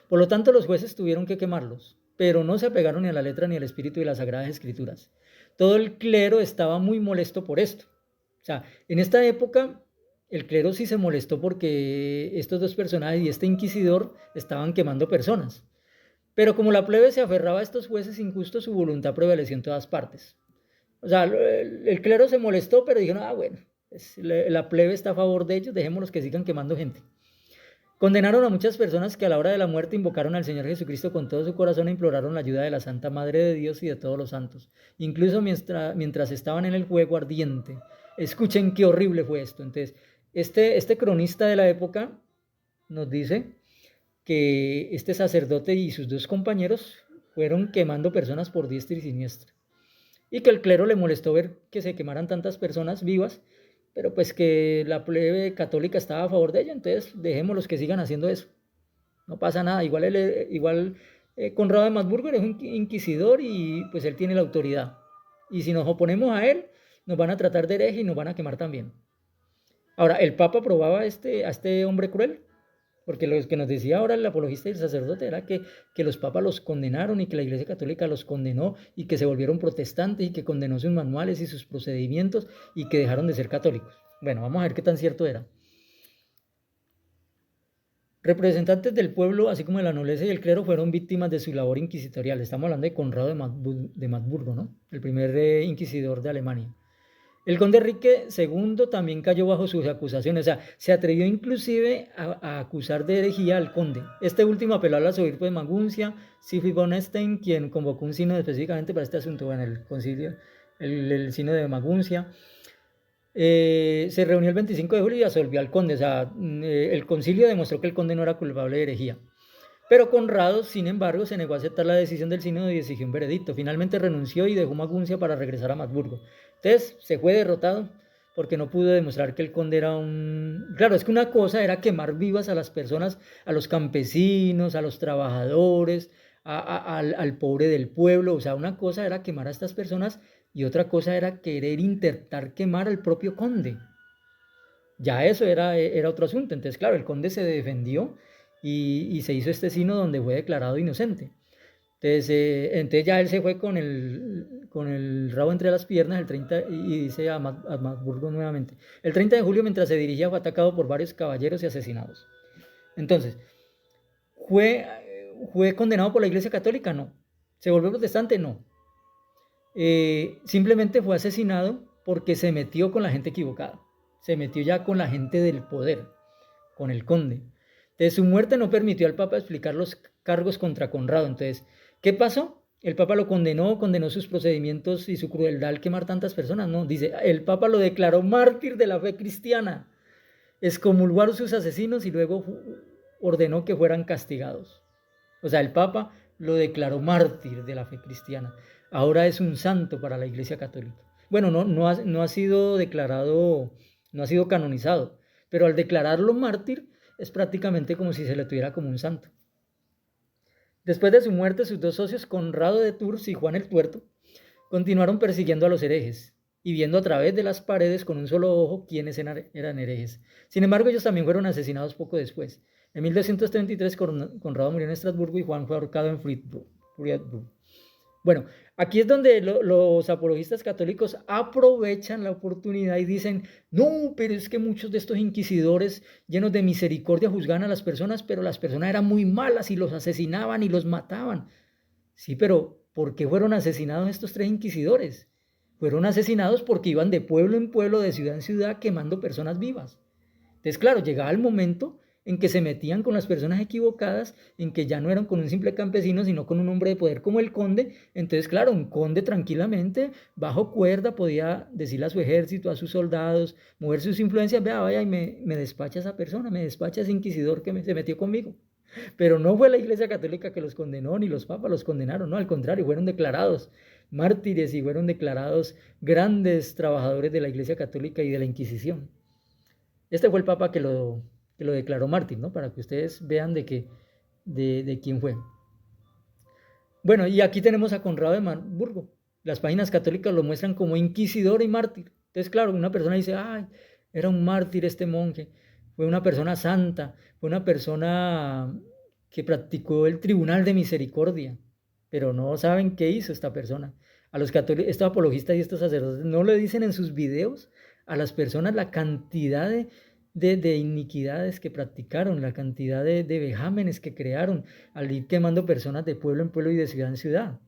S1: Por lo tanto, los jueces tuvieron que quemarlos, pero no se apegaron ni a la letra ni al espíritu de las Sagradas Escrituras. Todo el clero estaba muy molesto por esto. O sea, en esta época el clero sí se molestó porque estos dos personajes y este inquisidor estaban quemando personas. Pero como la plebe se aferraba a estos jueces injustos, su voluntad prevaleció en todas partes. O sea, el clero se molestó, pero dijeron, bueno, la plebe está a favor de ellos, dejémoslos que sigan quemando gente. Condenaron a muchas personas que a la hora de la muerte invocaron al Señor Jesucristo con todo su corazón e imploraron la ayuda de la Santa Madre de Dios y de todos los santos, incluso mientras estaban en el fuego ardiente. Escuchen qué horrible fue esto. Entonces, este cronista de la época nos dice que este sacerdote y sus dos compañeros fueron quemando personas por diestra y siniestra, y que el clero le molestó ver que se quemaran tantas personas vivas, pero pues que la plebe católica estaba a favor de ello, entonces dejémoslos que sigan haciendo eso. No pasa nada, igual Conrado de Magdeburgo es un inquisidor y pues él tiene la autoridad. Y si nos oponemos a él, nos van a tratar de hereje y nos van a quemar también. Ahora, el Papa aprobaba a este hombre cruel, porque lo que nos decía ahora el apologista y el sacerdote era que los papas los condenaron y que la Iglesia Católica los condenó y que se volvieron protestantes y que condenó sus manuales y sus procedimientos y que dejaron de ser católicos. Bueno, vamos a ver qué tan cierto era. Representantes del pueblo, así como de la nobleza y el clero, fueron víctimas de su labor inquisitorial. Estamos hablando de Conrado de Magdeburgo, ¿no? El primer inquisidor de Alemania. El conde Enrique II también cayó bajo sus acusaciones, o sea, se atrevió inclusive a acusar de herejía al conde. Este último apeló al arzobispo de Maguncia, Siegfried von Stein, quien convocó un sínodo específicamente para este asunto en el concilio, el sínodo de Maguncia. Se reunió el 25 de julio y absolvió al conde, o sea, el concilio demostró que el conde no era culpable de herejía. Pero Conrado, sin embargo, se negó a aceptar la decisión del sínodo y exigió un veredicto. Finalmente renunció y dejó Maguncia para regresar a Magdeburgo. Entonces se fue derrotado porque no pudo demostrar que el conde era un... Claro, es que una cosa era quemar vivas a las personas, a los campesinos, a los trabajadores, al pobre del pueblo. O sea, una cosa era quemar a estas personas y otra cosa era querer intentar quemar al propio conde. Ya eso era otro asunto. Entonces, claro, el conde se defendió y se hizo este sínodo donde fue declarado inocente. Entonces ya él se fue con el rabo entre las piernas el 30, y dice a Magdeburgo nuevamente. El 30 de julio, mientras se dirigía, fue atacado por varios caballeros y asesinados. Entonces, ¿fue condenado por la Iglesia Católica? No. ¿Se volvió protestante? No. Simplemente fue asesinado porque se metió con la gente equivocada. Se metió ya con la gente del poder, con el conde. Entonces, su muerte no permitió al Papa explicar los cargos contra Conrado. Entonces, ¿qué pasó? El Papa lo condenó sus procedimientos y su crueldad al quemar tantas personas. No, dice, el Papa lo declaró mártir de la fe cristiana, excomulgó a sus asesinos y luego ordenó que fueran castigados. O sea, el Papa lo declaró mártir de la fe cristiana. Ahora es un santo para la Iglesia Católica. Bueno, no ha sido declarado, no ha sido canonizado, pero al declararlo mártir es prácticamente como si se le tuviera como un santo. Después de su muerte, sus dos socios, Conrado de Tours y Juan el Tuerto, continuaron persiguiendo a los herejes y viendo a través de las paredes con un solo ojo quiénes eran herejes. Sin embargo, ellos también fueron asesinados poco después. En 1233, Conrado murió en Estrasburgo y Juan fue ahorcado en Friedburg. Bueno, aquí es donde los apologistas católicos aprovechan la oportunidad y dicen, no, pero es que muchos de estos inquisidores llenos de misericordia juzgaban a las personas, pero las personas eran muy malas y los asesinaban y los mataban. Sí, pero ¿por qué fueron asesinados estos tres inquisidores? Fueron asesinados porque iban de pueblo en pueblo, de ciudad en ciudad, quemando personas vivas. Entonces, claro, llegaba el momento en que se metían con las personas equivocadas, en que ya no eran con un simple campesino, sino con un hombre de poder como el conde. Entonces, claro, un conde tranquilamente, bajo cuerda, podía decirle a su ejército, a sus soldados, mover sus influencias, vea, vaya y me despacha a esa persona, me despacha a ese inquisidor que se metió conmigo. Pero no fue la Iglesia Católica que los condenó, ni los papas los condenaron, no, al contrario, fueron declarados mártires y fueron declarados grandes trabajadores de la Iglesia Católica y de la Inquisición. Este fue el papa que lo declaró mártir, ¿no? Para que ustedes vean de quién fue. Bueno, y aquí tenemos a Conrado de Marburgo. Las páginas católicas lo muestran como inquisidor y mártir. Entonces, claro, una persona dice, ay, era un mártir este monje, fue una persona santa, fue una persona que practicó el tribunal de misericordia, pero no saben qué hizo esta persona. A los católicos, estos apologistas y estos sacerdotes no le dicen en sus videos a las personas la cantidad de iniquidades que practicaron, la cantidad de vejámenes que crearon al ir quemando personas de pueblo en pueblo y de ciudad en ciudad.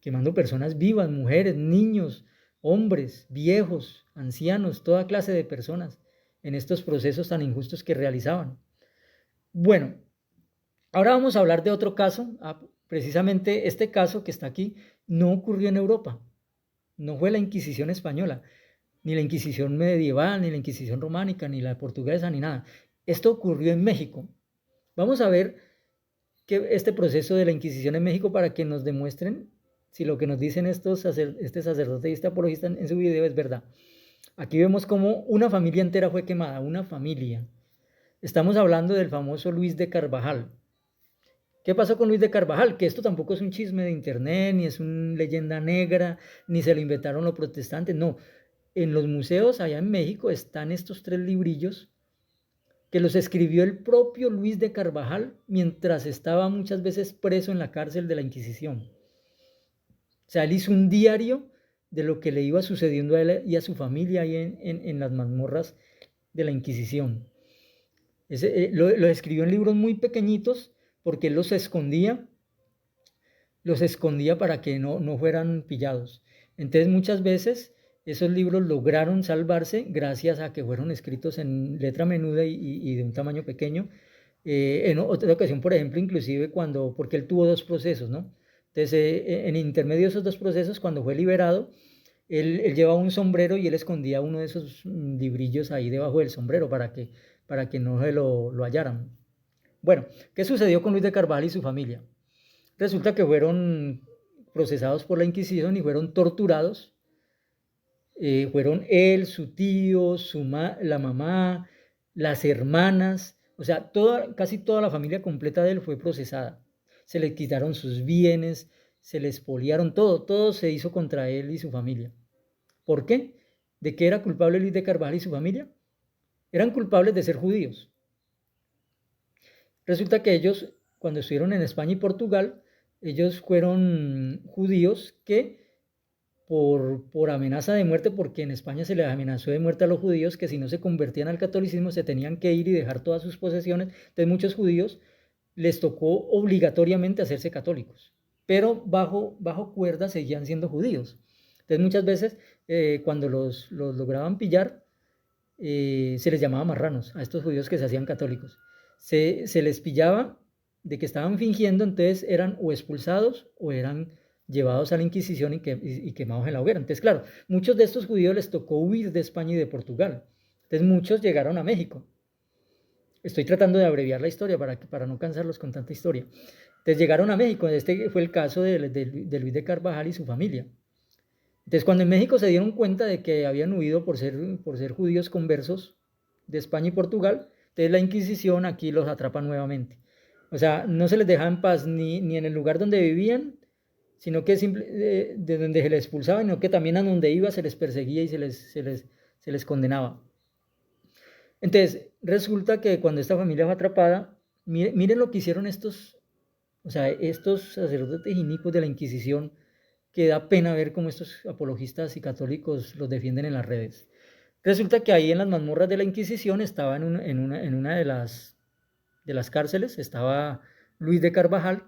S1: Quemando personas vivas, mujeres, niños, hombres, viejos, ancianos, toda clase de personas en estos procesos tan injustos que realizaban. Bueno, ahora vamos a hablar de otro caso. Precisamente este caso que está aquí no ocurrió en Europa, no fue la Inquisición española, ni la Inquisición medieval, ni la Inquisición románica, ni la portuguesa, ni nada. Esto ocurrió en México. Vamos a ver este proceso de la Inquisición en México para que nos demuestren si lo que nos dicen este sacerdote y este apologista en su video es verdad. Aquí vemos cómo una familia entera fue quemada, una familia. Estamos hablando del famoso Luis de Carvajal. ¿Qué pasó con Luis de Carvajal? Que esto tampoco es un chisme de internet, ni es una leyenda negra, ni se lo inventaron los protestantes, no. En los museos allá en México están estos 3 librillos que los escribió el propio Luis de Carvajal mientras estaba muchas veces preso en la cárcel de la Inquisición. O sea, él hizo un diario de lo que le iba sucediendo a él y a su familia ahí en las mazmorras de la Inquisición. Lo escribió en libros muy pequeñitos porque él los escondía para que no fueran pillados. Entonces muchas veces esos libros lograron salvarse gracias a que fueron escritos en letra menuda y de un tamaño pequeño. En otra ocasión, por ejemplo, inclusive porque él tuvo 2 procesos, ¿no? Entonces, en intermedio de esos 2 procesos, cuando fue liberado, él llevaba un sombrero y él escondía uno de esos librillos ahí debajo del sombrero para que no se lo hallaran. Bueno, ¿qué sucedió con Luis de Carvajal y su familia? Resulta que fueron procesados por la Inquisición y fueron torturados. Fueron él, su tío, la mamá, las hermanas, o sea, casi toda la familia completa de él fue procesada. Se le quitaron sus bienes, se le expoliaron todo se hizo contra él y su familia. ¿Por qué? ¿De qué era culpable Luis de Carvajal y su familia? Eran culpables de ser judíos. Resulta que ellos, cuando estuvieron en España y Portugal, ellos fueron judíos que por amenaza de muerte, porque en España se les amenazó de muerte a los judíos, que si no se convertían al catolicismo se tenían que ir y dejar todas sus posesiones. Entonces muchos judíos les tocó obligatoriamente hacerse católicos, pero bajo cuerda seguían siendo judíos. Entonces muchas veces cuando los lograban pillar, se les llamaba marranos a estos judíos que se hacían católicos. Se les pillaba de que estaban fingiendo, entonces eran o expulsados o eran llevados a la Inquisición y quemados en la hoguera. Entonces, claro, muchos de estos judíos les tocó huir de España y de Portugal. Entonces, muchos llegaron a México. Estoy tratando de abreviar la historia para no cansarlos con tanta historia. Entonces, llegaron a México. Este fue el caso de Luis de Carvajal y su familia. Entonces, cuando en México se dieron cuenta de que habían huido por ser judíos conversos de España y Portugal, entonces la Inquisición aquí los atrapa nuevamente. O sea, no se les dejaba en paz ni en el lugar donde vivían, sino que de donde se les expulsaba, sino que también a donde iba se les perseguía y se les condenaba. Entonces, resulta que cuando esta familia fue atrapada, miren lo que hicieron estos, o sea, estos sacerdotes inicuos de la Inquisición, que da pena ver cómo estos apologistas y católicos los defienden en las redes. Resulta que ahí en las mazmorras de la Inquisición estaba en una de las cárceles, estaba Luis de Carvajal,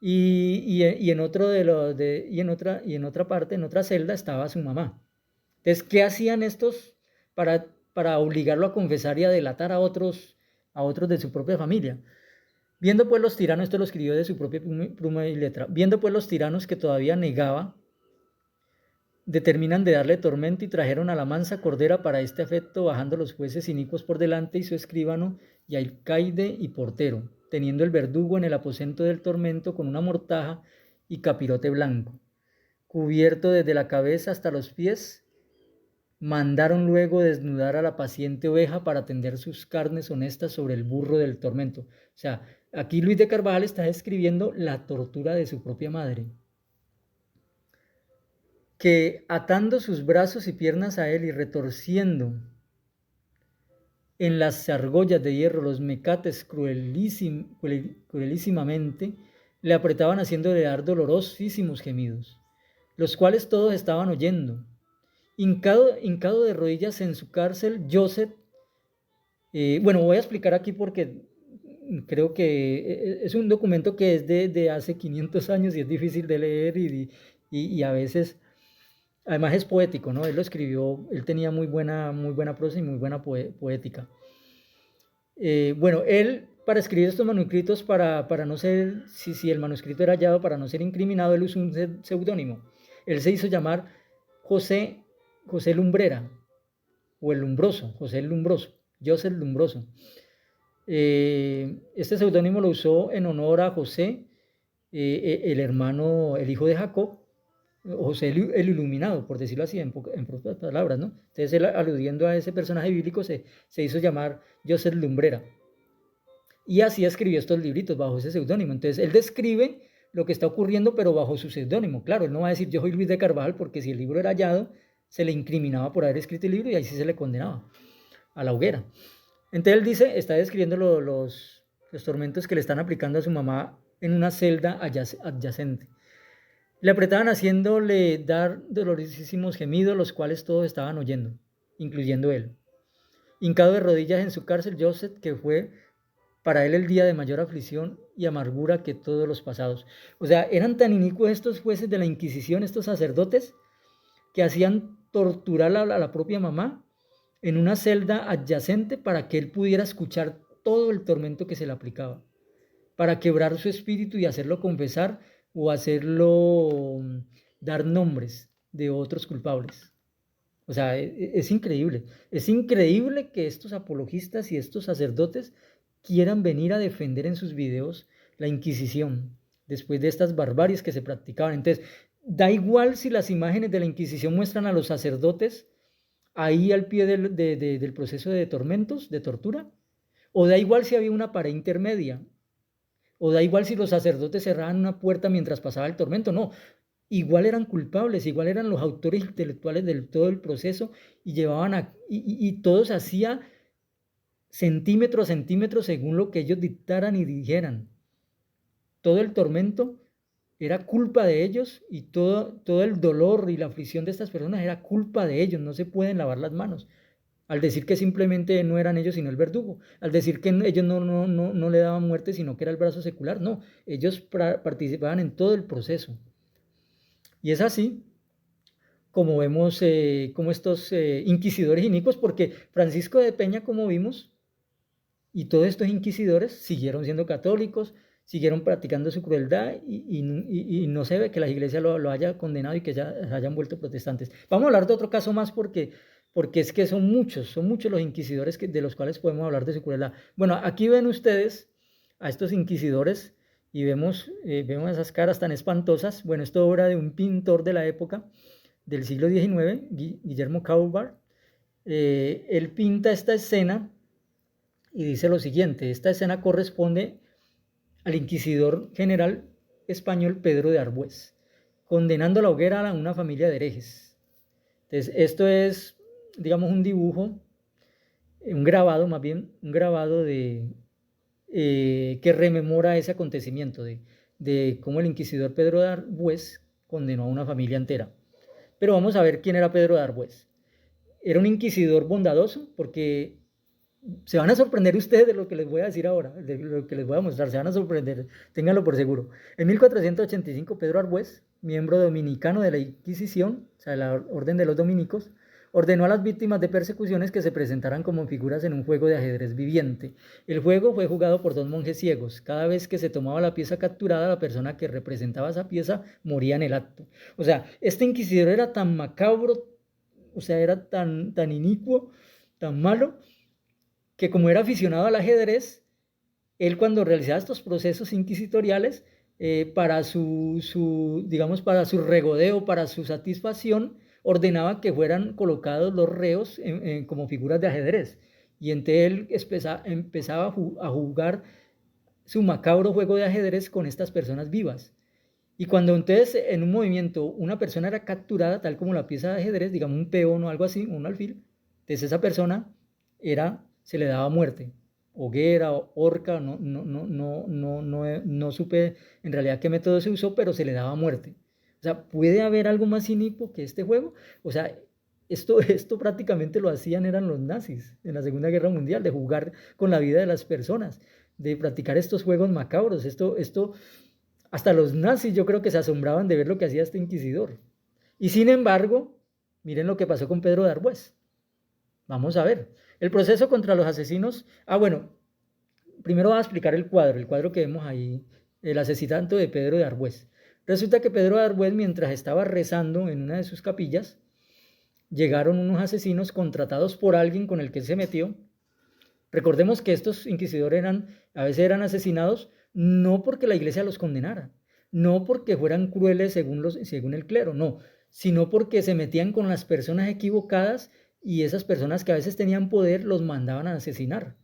S1: y en otro de los y en otra parte, en otra celda, estaba su mamá. Entonces, ¿qué hacían estos para obligarlo a confesar y a delatar a otros de su propia familia? Viendo pues los tiranos, esto lo escribió de su propia pluma y letra, viendo pues los tiranos que todavía negaba, determinan de darle tormento y trajeron a la mansa cordera para este efecto, bajando los jueces inicuos por delante y su escribano y alcaide y portero, teniendo el verdugo en el aposento del tormento con una mortaja y capirote blanco, cubierto desde la cabeza hasta los pies. Mandaron luego desnudar a la paciente oveja para tender sus carnes honestas sobre el burro del tormento. O sea, aquí Luis de Carvajal está describiendo la tortura de su propia madre, que atando sus brazos y piernas a él y retorciendo en las argollas de hierro los mecates cruelísimamente, le apretaban haciéndole dar dolorosísimos gemidos, los cuales todos estaban oyendo. Hincado de rodillas en su cárcel, Joseph, bueno, voy a explicar aquí porque creo que es un documento que es de hace 500 años y es difícil de leer y a veces, además es poético, ¿no? Él lo escribió, él tenía muy buena prosa y muy buena poética. Bueno, él para escribir estos manuscritos, para no ser, si el manuscrito era hallado, para no ser incriminado, él usó un seudónimo. Él se hizo llamar José Lumbrera, o el Lumbroso, José el Lumbroso, José el Lumbroso. Este seudónimo lo usó en honor a José, el hermano, el hijo de Jacob, José el Iluminado, por decirlo así, en pocas palabras, ¿no? Entonces él, aludiendo a ese personaje bíblico, se hizo llamar José Lumbrera. Y así escribió estos libritos bajo ese seudónimo. Entonces él describe lo que está ocurriendo, pero bajo su seudónimo. Claro, él no va a decir yo soy Luis de Carvajal, porque si el libro era hallado, se le incriminaba por haber escrito el libro y ahí sí se le condenaba a la hoguera. Entonces él dice, está describiendo los tormentos que le están aplicando a su mamá en una celda adyacente. Le apretaban haciéndole dar dolorosísimos gemidos, los cuales todos estaban oyendo, incluyendo él. Hincado de rodillas en su cárcel, Joseph, que fue para él el día de mayor aflicción y amargura que todos los pasados. O sea, eran tan inicuos estos jueces de la Inquisición, estos sacerdotes, que hacían torturar a la propia mamá en una celda adyacente para que él pudiera escuchar todo el tormento que se le aplicaba, para quebrar su espíritu y hacerlo confesar o hacerlo dar nombres de otros culpables. O sea, es increíble que estos apologistas y estos sacerdotes quieran venir a defender en sus videos la Inquisición, después de estas barbaries que se practicaban. Entonces, da igual si las imágenes de la Inquisición muestran a los sacerdotes ahí al pie del proceso de tormentos, de tortura, o da igual si había una pared intermedia, o da igual si los sacerdotes cerraban una puerta mientras pasaba el tormento, no, igual eran culpables, igual eran los autores intelectuales de todo el proceso y llevaban y todo se hacía centímetro a centímetro según lo que ellos dictaran y dijeran. Todo el tormento era culpa de ellos y todo el dolor y la aflicción de estas personas era culpa de ellos, no se pueden lavar las manos. Al decir que simplemente no eran ellos sino el verdugo, al decir que ellos no le daban muerte sino que era el brazo secular, no, ellos participaban en todo el proceso. Y es así como vemos como estos inquisidores inicuos, porque Francisco de Peña, como vimos, y todos estos inquisidores siguieron siendo católicos, siguieron practicando su crueldad y no se ve que la iglesia lo haya condenado y que ya se hayan vuelto protestantes. Vamos a hablar de otro caso más porque es que son muchos los inquisidores de los cuales podemos hablar de su crueldad. Bueno, aquí ven ustedes a estos inquisidores y vemos esas caras tan espantosas. Bueno, esto es obra de un pintor de la época del siglo XIX, Guillermo Caubar. Él pinta esta escena y dice lo siguiente: esta escena corresponde al inquisidor general español Pedro de Arbués, condenando a la hoguera a una familia de herejes. Entonces, esto es, digamos, un dibujo, un grabado más bien, un grabado que rememora ese acontecimiento de cómo el inquisidor Pedro de Arbués condenó a una familia entera. Pero vamos a ver quién era Pedro de Arbués. Era un inquisidor bondadoso, porque se van a sorprender ustedes de lo que les voy a decir ahora, de lo que les voy a mostrar, se van a sorprender, ténganlo por seguro. En 1485, Pedro Arbués, miembro dominicano de la Inquisición, o sea, de la Orden de los Dominicos, ordenó a las víctimas de persecuciones que se presentaran como figuras en un juego de ajedrez viviente. El juego fue jugado por dos monjes ciegos. Cada vez que se tomaba la pieza capturada, la persona que representaba esa pieza moría en el acto. O sea, este inquisidor era tan macabro, o sea, era tan inicuo, tan malo, que como era aficionado al ajedrez, él cuando realizaba estos procesos inquisitoriales, digamos, para su regodeo, para su satisfacción, ordenaba que fueran colocados los reos como figuras de ajedrez. Y entonces él empezaba a jugar su macabro juego de ajedrez con estas personas vivas. Y cuando entonces en un movimiento una persona era capturada, tal como la pieza de ajedrez, digamos un peón o algo así, un alfil, entonces esa persona se le daba muerte, hoguera, horca, no supe en realidad qué método se usó, pero se le daba muerte. O sea, ¿puede haber algo más inicuo que este juego? O sea, esto prácticamente lo hacían eran los nazis en la Segunda Guerra Mundial, de jugar con la vida de las personas, de practicar estos juegos macabros. Hasta los nazis yo creo que se asombraban de ver lo que hacía este inquisidor. Y sin embargo, miren lo que pasó con Pedro de Arbués. Vamos a ver. El proceso contra los asesinos. Bueno, primero voy a explicar el cuadro que vemos ahí, el asesinato de Pedro de Arbués. Resulta que Pedro de Arbués, mientras estaba rezando en una de sus capillas, llegaron unos asesinos contratados por alguien con el que él se metió. Recordemos que estos inquisidores a veces eran asesinados no porque la iglesia los condenara, no porque fueran crueles según el clero, no, sino porque se metían con las personas equivocadas, y esas personas que a veces tenían poder los mandaban a asesinar.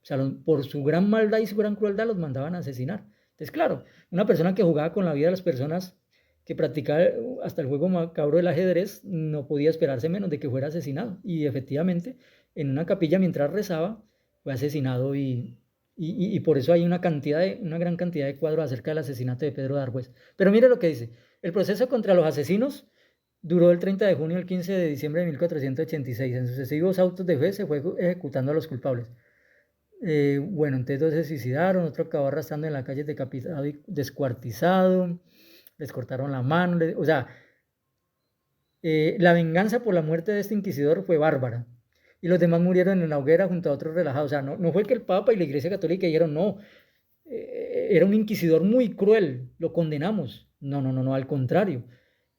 S1: O sea, por su gran maldad y su gran crueldad los mandaban a asesinar. Entonces, claro, una persona que jugaba con la vida de las personas, que practicaba hasta el juego macabro del ajedrez, no podía esperarse menos de que fuera asesinado. Y efectivamente, en una capilla mientras rezaba, fue asesinado, y por eso hay una gran cantidad de cuadros acerca del asesinato de Pedro de Arbués. Pero mire lo que dice: el proceso contra los asesinos duró del 30 de junio al 15 de diciembre de 1486. En sucesivos autos de fe se fue ejecutando a los culpables. Bueno, entonces dos se suicidaron, otro acabó arrastrando en la calle decapitado y descuartizado, les cortaron la mano, o sea, la venganza por la muerte de este inquisidor fue bárbara, y los demás murieron en la hoguera junto a otros relajados. O sea, no fue que el Papa y la Iglesia Católica dijeron, no, era un inquisidor muy cruel, lo condenamos. No, al contrario.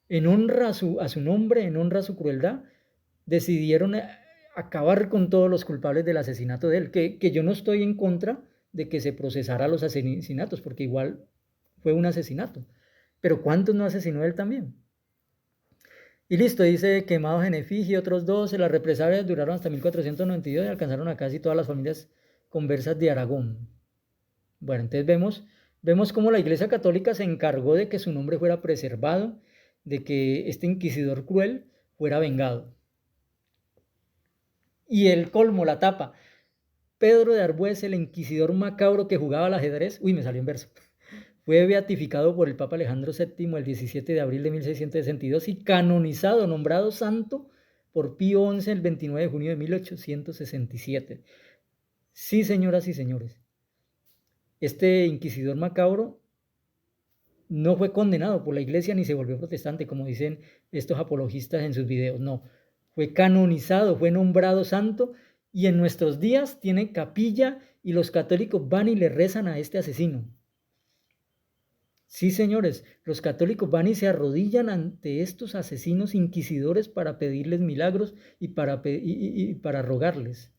S1: En honra a su nombre, en honra a su crueldad, decidieron acabar con todos los culpables del asesinato de él. Que yo no estoy en contra de que se procesara los asesinatos, porque igual fue un asesinato. Pero ¿cuántos no asesinó él también? Y listo, dice: quemados en efigie, otros 12. Las represalias duraron hasta 1492 y alcanzaron a casi todas las familias conversas de Aragón. Bueno, entonces vemos cómo la Iglesia Católica se encargó de que su nombre fuera preservado, de que este inquisidor cruel fuera vengado. Y el colmo, la tapa: Pedro de Arbués, el inquisidor macabro que jugaba al ajedrez, me salió en verso, fue beatificado por el Papa Alejandro VII el 17 de abril de 1662 y canonizado, nombrado santo por Pío XI el 29 de junio de 1867. Sí, señoras y señores, este inquisidor macabro no fue condenado por la iglesia ni se volvió protestante, como dicen estos apologistas en sus videos. No, fue canonizado, fue nombrado santo, y en nuestros días tiene capilla y los católicos van y le rezan a este asesino. Sí, señores, los católicos van y se arrodillan ante estos asesinos inquisidores para pedirles milagros y para rogarles.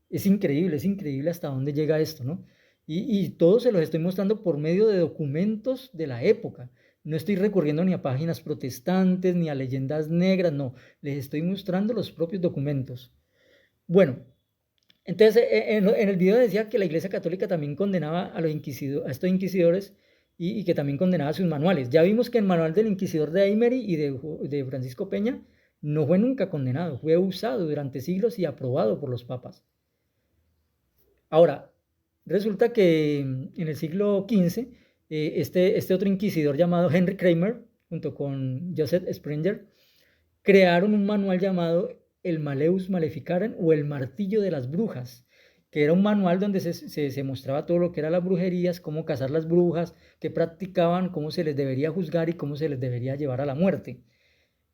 S1: Es increíble hasta dónde llega esto, ¿no? Y todo se los estoy mostrando por medio de documentos de la época. No estoy recurriendo ni a páginas protestantes ni a leyendas negras, no. Les estoy mostrando los propios documentos. Bueno, Entonces, en el video decía que la Iglesia Católica también condenaba a estos inquisidores y que también condenaba sus manuales. Ya vimos que el manual del inquisidor de Aymery y de Francisco Peña no fue nunca condenado, fue usado durante siglos y aprobado por los papas. Ahora, resulta que en el siglo XV, este otro inquisidor llamado Henry Kramer, junto con Joseph Springer, crearon un manual llamado el Maleus Maleficarem o el Martillo de las Brujas, que era un manual donde se mostraba todo lo que eran las brujerías, cómo cazar las brujas, qué practicaban, cómo se les debería juzgar y cómo se les debería llevar a la muerte.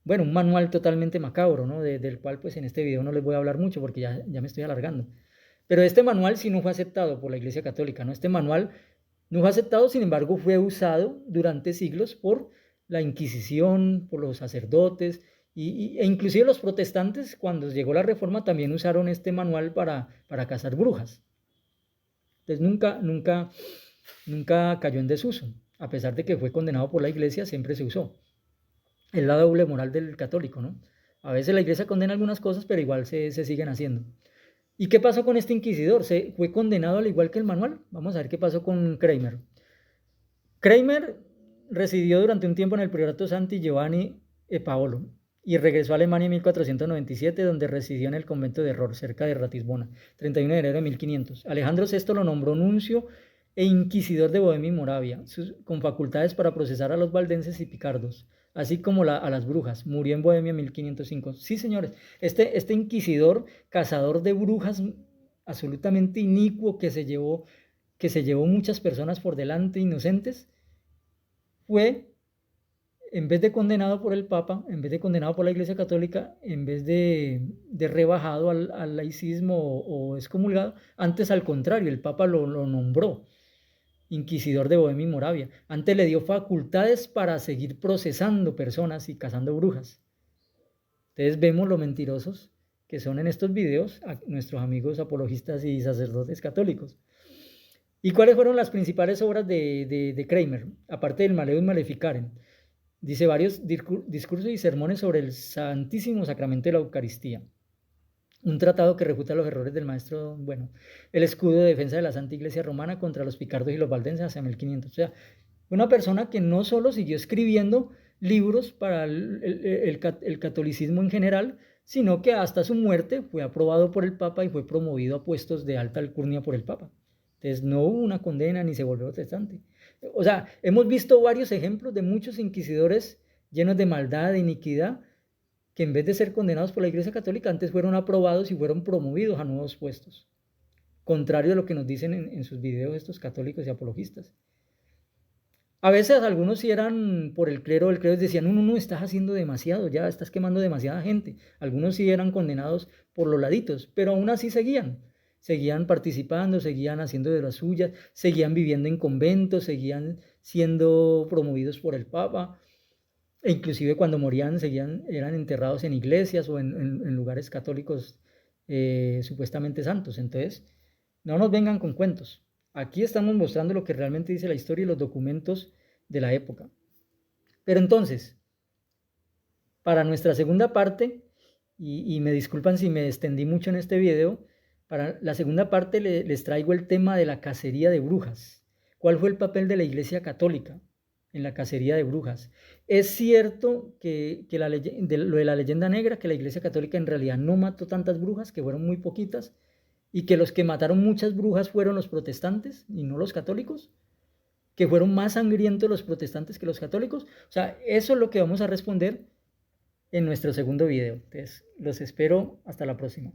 S1: Bueno, un manual totalmente macabro, ¿no? Del cual pues en este video no les voy a hablar mucho porque ya me estoy alargando. Pero este manual sí no fue aceptado por la Iglesia Católica, ¿no? Este manual no fue aceptado, sin embargo, fue usado durante siglos por la Inquisición, por los sacerdotes e inclusive los protestantes, cuando llegó la Reforma, también usaron este manual para cazar brujas. Entonces nunca cayó en desuso, a pesar de que fue condenado por la Iglesia, siempre se usó. Es la doble moral del católico, ¿no? A veces la Iglesia condena algunas cosas, pero igual se siguen haciendo. ¿Y qué pasó con este inquisidor? ¿Se fue condenado al igual que el manual? Vamos a ver qué pasó con Kramer. Kramer residió durante un tiempo en el Priorato Santi Giovanni e Paolo y regresó a Alemania en 1497, donde residió en el convento de Rohr, cerca de Ratisbona, 31 de enero de 1500. Alejandro VI lo nombró nuncio e inquisidor de Bohemia y Moravia, con facultades para procesar a los valdenses y picardos, así como a las brujas. Murió en Bohemia en 1505. Sí, señores, este inquisidor, cazador de brujas, absolutamente inicuo, que se llevó muchas personas por delante inocentes, fue, en vez de condenado por el Papa, en vez de condenado por la Iglesia Católica, en vez de rebajado al laicismo o excomulgado, antes al contrario, el Papa lo nombró inquisidor de Bohemia y Moravia. Antes le dio facultades para seguir procesando personas y cazando brujas. Entonces vemos lo mentirosos que son en estos videos a nuestros amigos apologistas y sacerdotes católicos. ¿Y cuáles fueron las principales obras de Kramer? Aparte del Maleus Maleficarem. Dice varios discursos y sermones sobre el Santísimo Sacramento de la Eucaristía. Un tratado que refuta los errores del maestro, el escudo de defensa de la Santa Iglesia Romana contra los picardos y los valdenses hacia 1500. O sea, una persona que no solo siguió escribiendo libros para el catolicismo en general, sino que hasta su muerte fue aprobado por el Papa y fue promovido a puestos de alta alcurnia por el Papa. Entonces no hubo una condena ni se volvió protestante. O sea, hemos visto varios ejemplos de muchos inquisidores llenos de maldad, de iniquidad, que en vez de ser condenados por la Iglesia Católica, antes fueron aprobados y fueron promovidos a nuevos puestos. Contrario a lo que nos dicen en sus videos estos católicos y apologistas. A veces algunos sí eran por el clero decían, no, estás haciendo demasiado, ya estás quemando demasiada gente. Algunos sí eran condenados por los laditos, pero aún así seguían participando, seguían haciendo de las suyas, seguían viviendo en conventos, seguían siendo promovidos por el Papa, e inclusive cuando morían eran enterrados en iglesias o en lugares católicos supuestamente santos. Entonces, no nos vengan con cuentos. Aquí estamos mostrando lo que realmente dice la historia y los documentos de la época. Pero entonces, para nuestra segunda parte, y me disculpan si me extendí mucho en este video, para la segunda parte les traigo el tema de la cacería de brujas. ¿Cuál fue el papel de la Iglesia Católica en la cacería de brujas? Es cierto que lo de la leyenda negra, que la Iglesia Católica en realidad no mató tantas brujas, que fueron muy poquitas, y que los que mataron muchas brujas fueron los protestantes y no los católicos, que fueron más sangrientos los protestantes que los católicos. O sea, eso es lo que vamos a responder en nuestro segundo video. Entonces, los espero hasta la próxima.